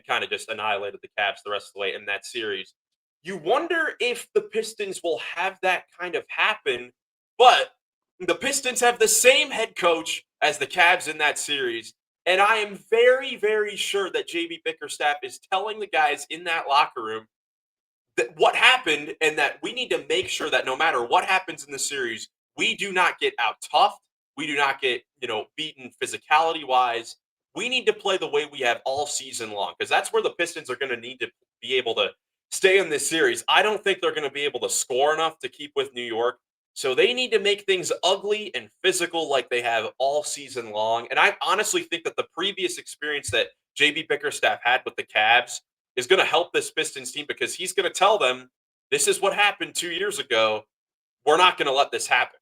kind of just annihilated the Cavs the rest of the way in that series. You wonder if the Pistons will have that kind of happen, but the Pistons have the same head coach as the Cavs in that series. And I am very, very sure that JB Bickerstaff is telling the guys in that locker room that what happened, and that we need to make sure that no matter what happens in the series, we do not get out tough. We do not get, beaten physicality wise. We need to play the way we have all season long, because that's where the Pistons are going to need to be able to stay in this series. I don't think they're going to be able to score enough to keep with New York. So they need to make things ugly and physical like they have all season long. And I honestly think that the previous experience that JB Bickerstaff had with the Cavs is going to help this Pistons team, because he's going to tell them, this is what happened 2 years ago. We're not going to let this happen.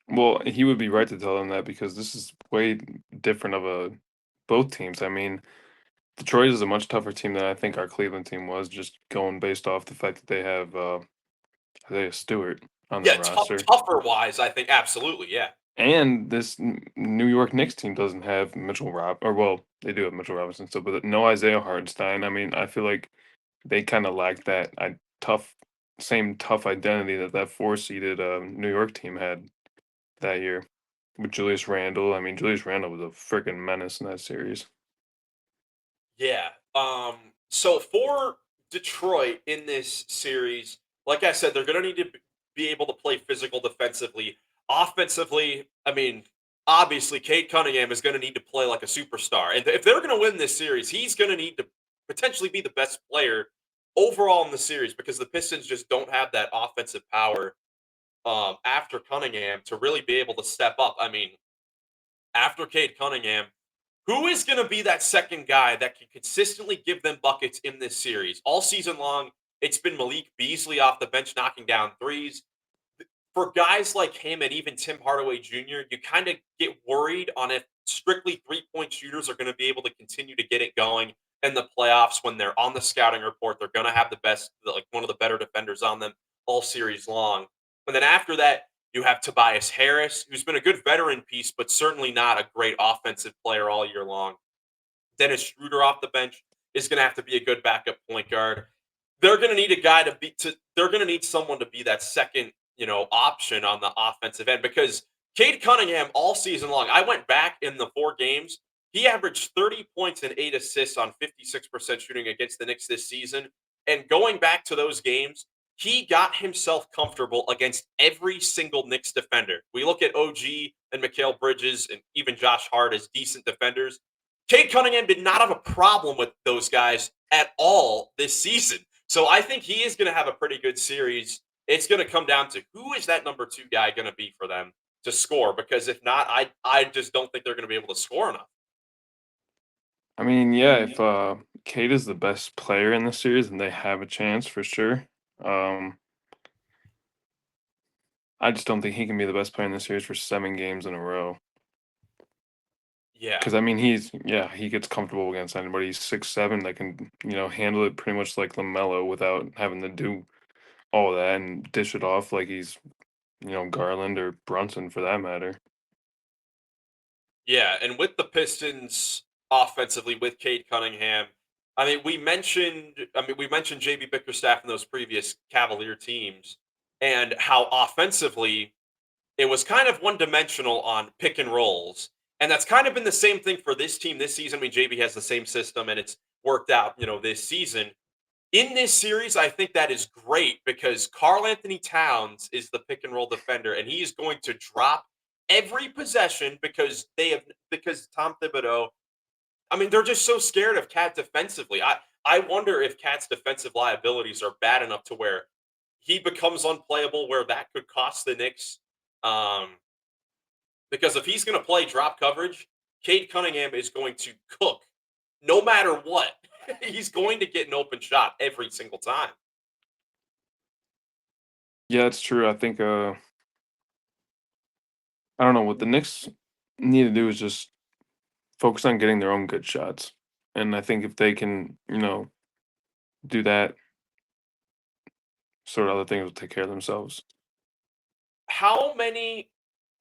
Well, he would be right to tell them that because this is way different of a both teams. I mean, Detroit is a much tougher team than I think our Cleveland team was, just going based off the fact that they have Isaiah Stewart on their Yeah, roster. tougher wise, I think absolutely. Yeah, And this New York Knicks team doesn't have they do have Mitchell Robinson still, but no Isaiah Hartenstein. I mean, I feel like they kind of lack that same tough identity that that four-seeded New York team had that year with Julius Randle. I mean, Julius Randle was a freaking menace in that series. yeah. So for Detroit in this series, like I said, they're going to need to be able to play physical defensively. Offensively, I mean, obviously, Cade Cunningham is going to need to play like a superstar. And if they're going to win this series, he's going to need to potentially be the best player overall in the series, because the Pistons just don't have that offensive power after Cunningham to really be able to step up. I mean, after Cade Cunningham, who is going to be that second guy that can consistently give them buckets in this series? All season long, it's been Malik Beasley off the bench knocking down threes. For guys like him and even Tim Hardaway Jr., you kind of get worried on if strictly 3-point shooters are going to be able to continue to get it going in the playoffs. When they're on the scouting report, they're going to have like one of the better defenders on them all series long. And then after that, you have Tobias Harris, who's been a good veteran piece, but certainly not a great offensive player all year long. Dennis Schroeder off the bench is going to have to be a good backup point guard. They're going to need a guy they're going to need someone to be that second, option on the offensive end, because Cade Cunningham all season long, I went back in the 4 games, he averaged 30 points and 8 assists on 56% shooting against the Knicks this season. And going back to those games, he got himself comfortable against every single Knicks defender. We look at OG and Mikal Bridges and even Josh Hart as decent defenders. Cade Cunningham did not have a problem with those guys at all this season. So I think he is going to have a pretty good series. It's going to come down to who is that number 2 guy going to be for them to score, because if not, I just don't think they're going to be able to score enough. I mean, yeah, if Cade is the best player in the series, then they have a chance for sure. Um, I just don't think he can be the best player in the series for 7 games in a row. Yeah. Because I mean, he gets comfortable against anybody. He's 6'7", that can handle it pretty much like LaMelo without having to do all that and dish it off like he's Garland or Brunson for that matter. Yeah, and with the Pistons offensively with Cade Cunningham, we mentioned JB Bickerstaff in those previous Cavalier teams, and how offensively it was kind of one dimensional on pick and rolls. And that's kind of been the same thing for this team this season. I mean, JB has the same system and it's worked out, this season. In this series, I think that is great, because Karl Anthony Towns is the pick and roll defender, and he is going to drop every possession, because Tom Thibodeau, I mean, they're just so scared of Cat defensively. I wonder if Cat's defensive liabilities are bad enough to where he becomes unplayable, where that could cost the Knicks. Um, because if he's going to play drop coverage, Cade Cunningham is going to cook no matter what. He's going to get an open shot every single time. Yeah, it's true. I think I don't know what the Knicks need to do is just focus on getting their own good shots. And I think if they can, do that, sort of other things will take care of themselves. How many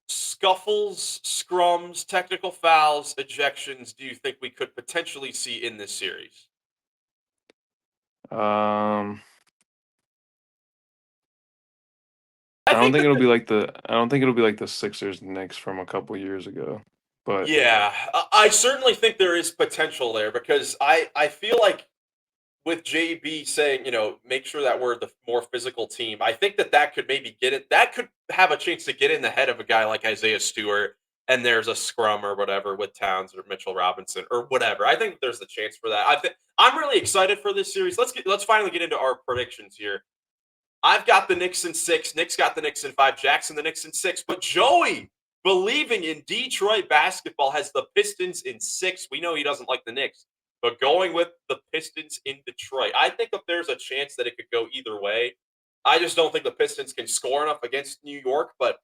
scuffles, scrums, technical fouls, ejections do you think we could potentially see in this series? Um, I I don't think think that it'll be like the Sixers Knicks from a couple years ago, but yeah, I certainly think there is potential there because I feel like with JB saying, make sure that we're the more physical team, I think that that could maybe get it. That could have a chance to get in the head of a guy like Isaiah Stewart, and there's a scrum or whatever with Towns or Mitchell Robinson or whatever. I think there's the chance for that. I think I'm really excited for this series. Let's finally get into our predictions here. I've got the Knicks in 6. Nick's got the Knicks in 5. Jackson the Knicks in 6. But Joey, believing in Detroit basketball, has the Pistons in 6. We know he doesn't like the Knicks, but going with the Pistons in Detroit. I think that there's a chance that it could go either way. I just don't think the Pistons can score enough against New York. But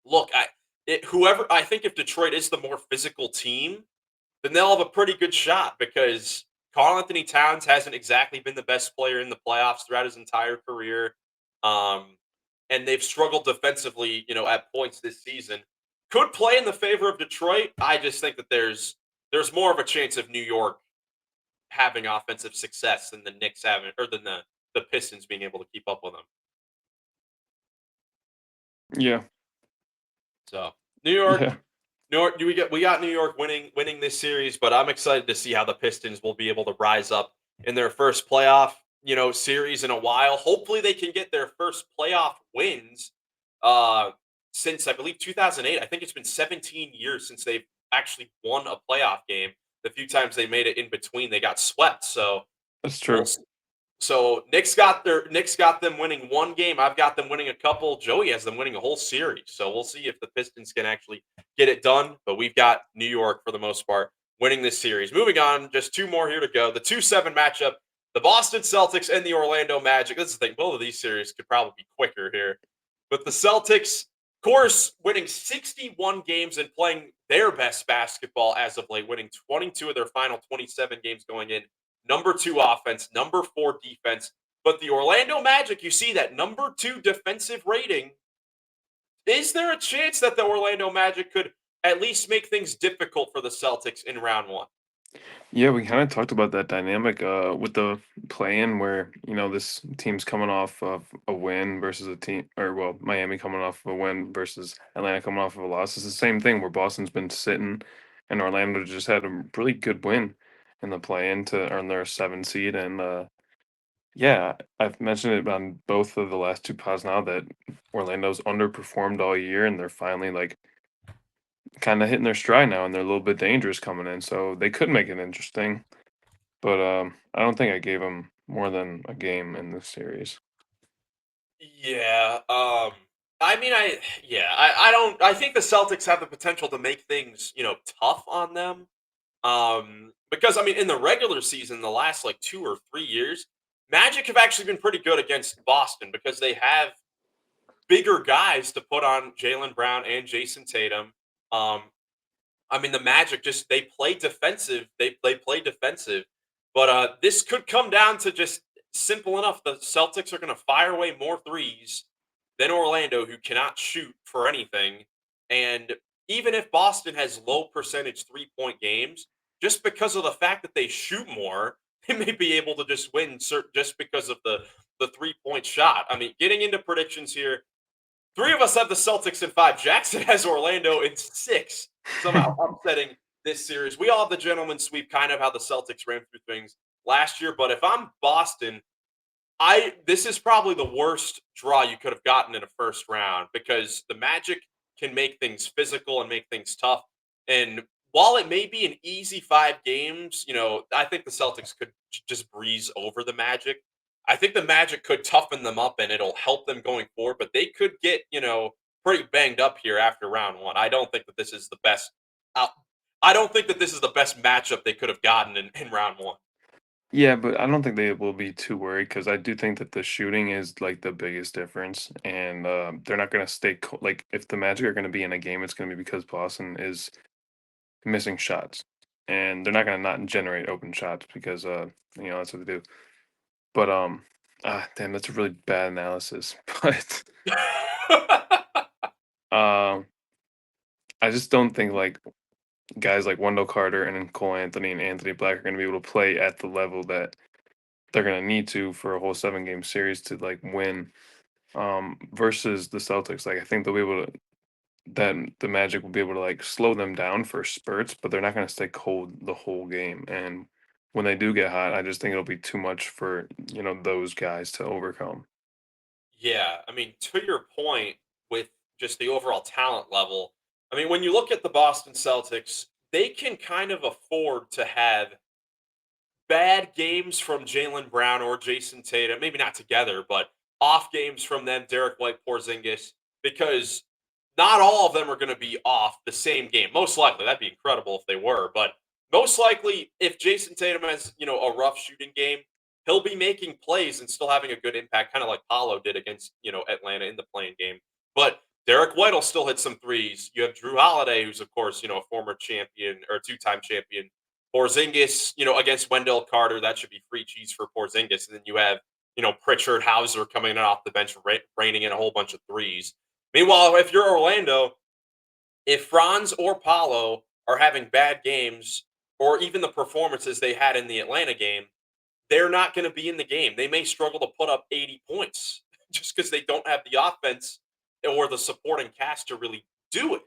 look, I think if Detroit is the more physical team, then they'll have a pretty good shot because Karl Anthony Towns hasn't exactly been the best player in the playoffs throughout his entire career. Um, and they've struggled defensively, at points this season. Could play in the favor of Detroit. I just think that there's more of a chance of New York having offensive success than the Knicks having, or than the Pistons being able to keep up with them. yeah, So New York, yeah, New York, we got New York winning this series, but I'm excited to see how the Pistons will be able to rise up in their first playoff, series in a while. Hopefully they can get their first playoff wins uh since I believe 2008. I think it's been 17 years since they've actually won a playoff game. The few times they made it in between, they got swept. So that's we'll true. so Knicks got them winning one game. I've got them winning a couple. Joey has them winning a whole series. So we'll see if the Pistons can actually get it done. But we've got New York for the most part winning this series. Moving on, just two more here to go. The 2-7 matchup, the Boston Celtics and the Orlando Magic. This is the thing. Both of these series could probably be quicker here. But the Celtics, of course, winning 61 games and playing their best basketball as of late, winning 22 of their final 27 games going in. Number 2 offense, number 4 defense. But the Orlando Magic, you see that number 2 defensive rating. Is there a chance that the Orlando Magic could at least make things difficult for the Celtics in round 1? Yeah, we kind of talked about that dynamic with the play-in where, this team's coming off of a win versus a team, or well, Miami coming off of a win versus Atlanta coming off of a loss. It's the same thing where Boston's been sitting and Orlando just had a really good win in the play-in to earn their 7 seed. And yeah, I've mentioned it on both of the last two pods now that Orlando's underperformed all year and they're finally like kind of hitting their stride now and they're a little bit dangerous coming in. So they could make it interesting. But I don't think I gave him more than a game in this series. Yeah, I mean I don't I think the Celtics have the potential to make things, tough on them. Because I mean, in the regular season, the last like 2 or 3 years, Magic have actually been pretty good against Boston because they have bigger guys to put on Jalen Brown and Jason Tatum. Um, I mean, the Magic just they play defensive. They play defensive, but this could come down to just simple enough. The Celtics are going to fire away more threes than Orlando, who cannot shoot for anything. And even if Boston has low percentage 3-point games, just because of the fact that they shoot more, they may be able to just win just because of the 3-point shot. I mean, getting into predictions here, three of us have the Celtics in 5. Jackson has Orlando in 6, somehow upsetting this series. We all have the gentleman sweep, kind of how the Celtics ran through things last year. But if I'm Boston, this is probably the worst draw you could have gotten in a first round because the Magic can make things physical and make things tough. And while it may be an easy 5 games, I think the Celtics could just breeze over the Magic. I think the Magic could toughen them up and it'll help them going forward, but they could get, pretty banged up here after round 1. I don't think that this is the best. Uh, I don't think that this is the best matchup they could have gotten in round 1. Yeah, but I don't think they will be too worried because I do think that the shooting is like the biggest difference, and they're not going to stay like if the Magic are going to be in a game, it's going to be because Boston is missing shots, and they're not going to not generate open shots because that's what they do. But damn, that's a really bad analysis. But um, I just don't think like guys like Wendell Carter and Cole Anthony and Anthony Black are going to be able to play at the level that they're going to need to for a whole 7-game series to like win. Versus the Celtics, like I think they'll be able to. Then the Magic will be able to like slow them down for spurts, but they're not going to stay cold the whole game. And when they do get hot, I just think it'll be too much for those guys to overcome. Yeah, I mean, to your point with just the overall talent level, I mean, when you look at the Boston Celtics, they can kind of afford to have bad games from Jaylen Brown or Jason Tatum, maybe not together, but off games from them, Derek White, Porzingis, because not all of them are going to be off the same game. Most likely, that'd be incredible if they were, but most likely, if Jason Tatum has a rough shooting game, he'll be making plays and still having a good impact, kind of like Paulo did against Atlanta in the playing game. But Derek White will still hit some threes. You have Drew Holiday, who's of course a former champion or two-time champion. Porzingis, against Wendell Carter, that should be free cheese for Porzingis. And then you have, Pritchard, Hauser coming in off the bench, raining in a whole bunch of threes. Meanwhile, if you're Orlando, if Franz or Paulo are having bad games, or even the performances they had in the Atlanta game, they're not going to be in the game. They may struggle to put up 80 points just because they don't have the offense or the supporting cast to really do it.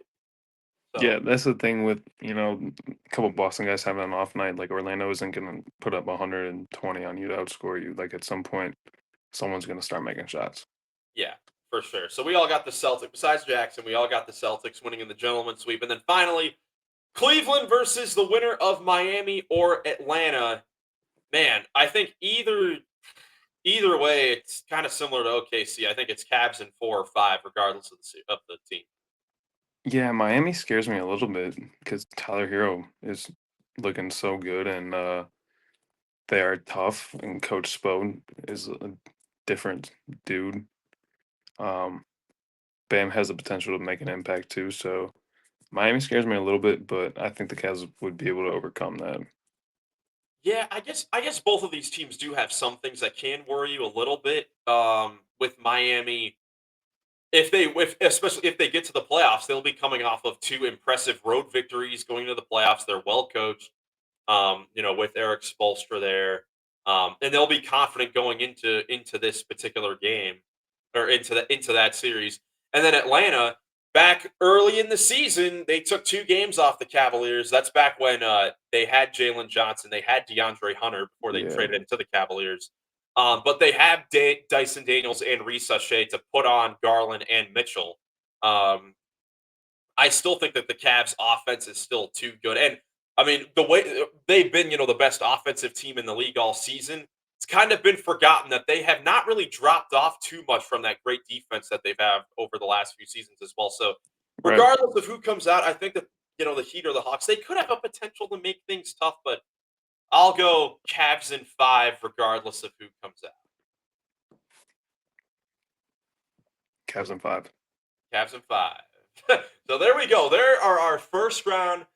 So, Yeah, that's the thing with a couple Boston guys having an off night. Like Orlando isn't going to put up 120 on you to outscore you. Like at some point, someone's going to start making shots. yeah, for sure. So we all got the Celtics. Besides Jackson, we all got the Celtics winning in the gentleman's sweep. And then finally, Cleveland versus the winner of Miami or Atlanta. Man, I think either way, it's kind of similar to OKC. I think it's Cavs in 4 or 5, regardless of the team. Yeah, Miami scares me a little bit because Tyler Hero is looking so good, and they are tough, and Coach Spo is a different dude. Um, Bam has the potential to make an impact too, so Miami scares me a little bit, but I think the Cavs would be able to overcome that. Yeah, I guess both of these teams do have some things that can worry you a little bit. With Miami, if especially if they get to the playoffs, they'll be coming off of 2 impressive road victories going into the playoffs. They're well coached. With Eric Spoelstra there, and they'll be confident going into this particular game or into that series. And then Atlanta, back early in the season, they took 2 games off the Cavaliers. That's back when they had Jalen Johnson, they had DeAndre Hunter before they Yeah, traded into the Cavaliers. But they have Dyson Daniels and Reese Shea to put on Garland and Mitchell. Um, I still think that the Cavs offense is still too good. And I mean, the way they've been, the best offensive team in the league all season, it's kind of been forgotten that they have not really dropped off too much from that great defense that they've had over the last few seasons as well. So, right. regardless of who comes out, I think that, the Heat or the Hawks, they could have a potential to make things tough, but I'll go Cavs in 5 regardless of who comes out. Cavs in 5. Cavs in 5. So there we go. There are our first round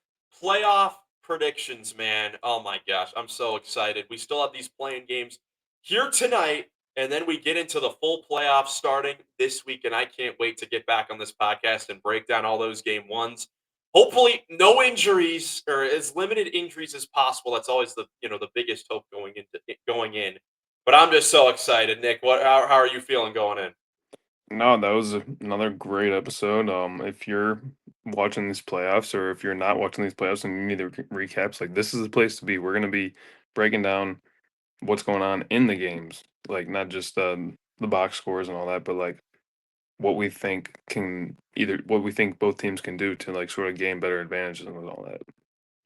playoff predictions, man. Oh my gosh, I'm so excited. We still have these playing games here tonight, and then we get into the full playoffs starting this week, and I can't wait to get back on this podcast and break down all those game ones. Hopefully, no injuries or as limited injuries as possible. That's always the biggest hope going in. But I'm just so excited, Nick. How are you feeling going in? No, that was another great episode. If you're watching these playoffs, or if you're not watching these playoffs and you need the recaps, like this is the place to be. We're gonna be breaking down what's going on in the games, like not just the box scores and all that, but like what we think both teams can do to like sort of gain better advantages and all that.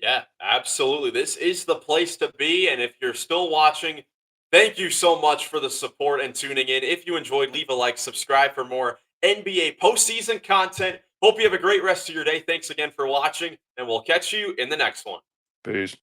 Yeah, absolutely. This is the place to be. And if you're still watching, thank you so much for the support and tuning in. If you enjoyed, leave a like, subscribe for more NBA postseason content. Hope you have a great rest of your day. Thanks again for watching, and we'll catch you in the next one. Peace.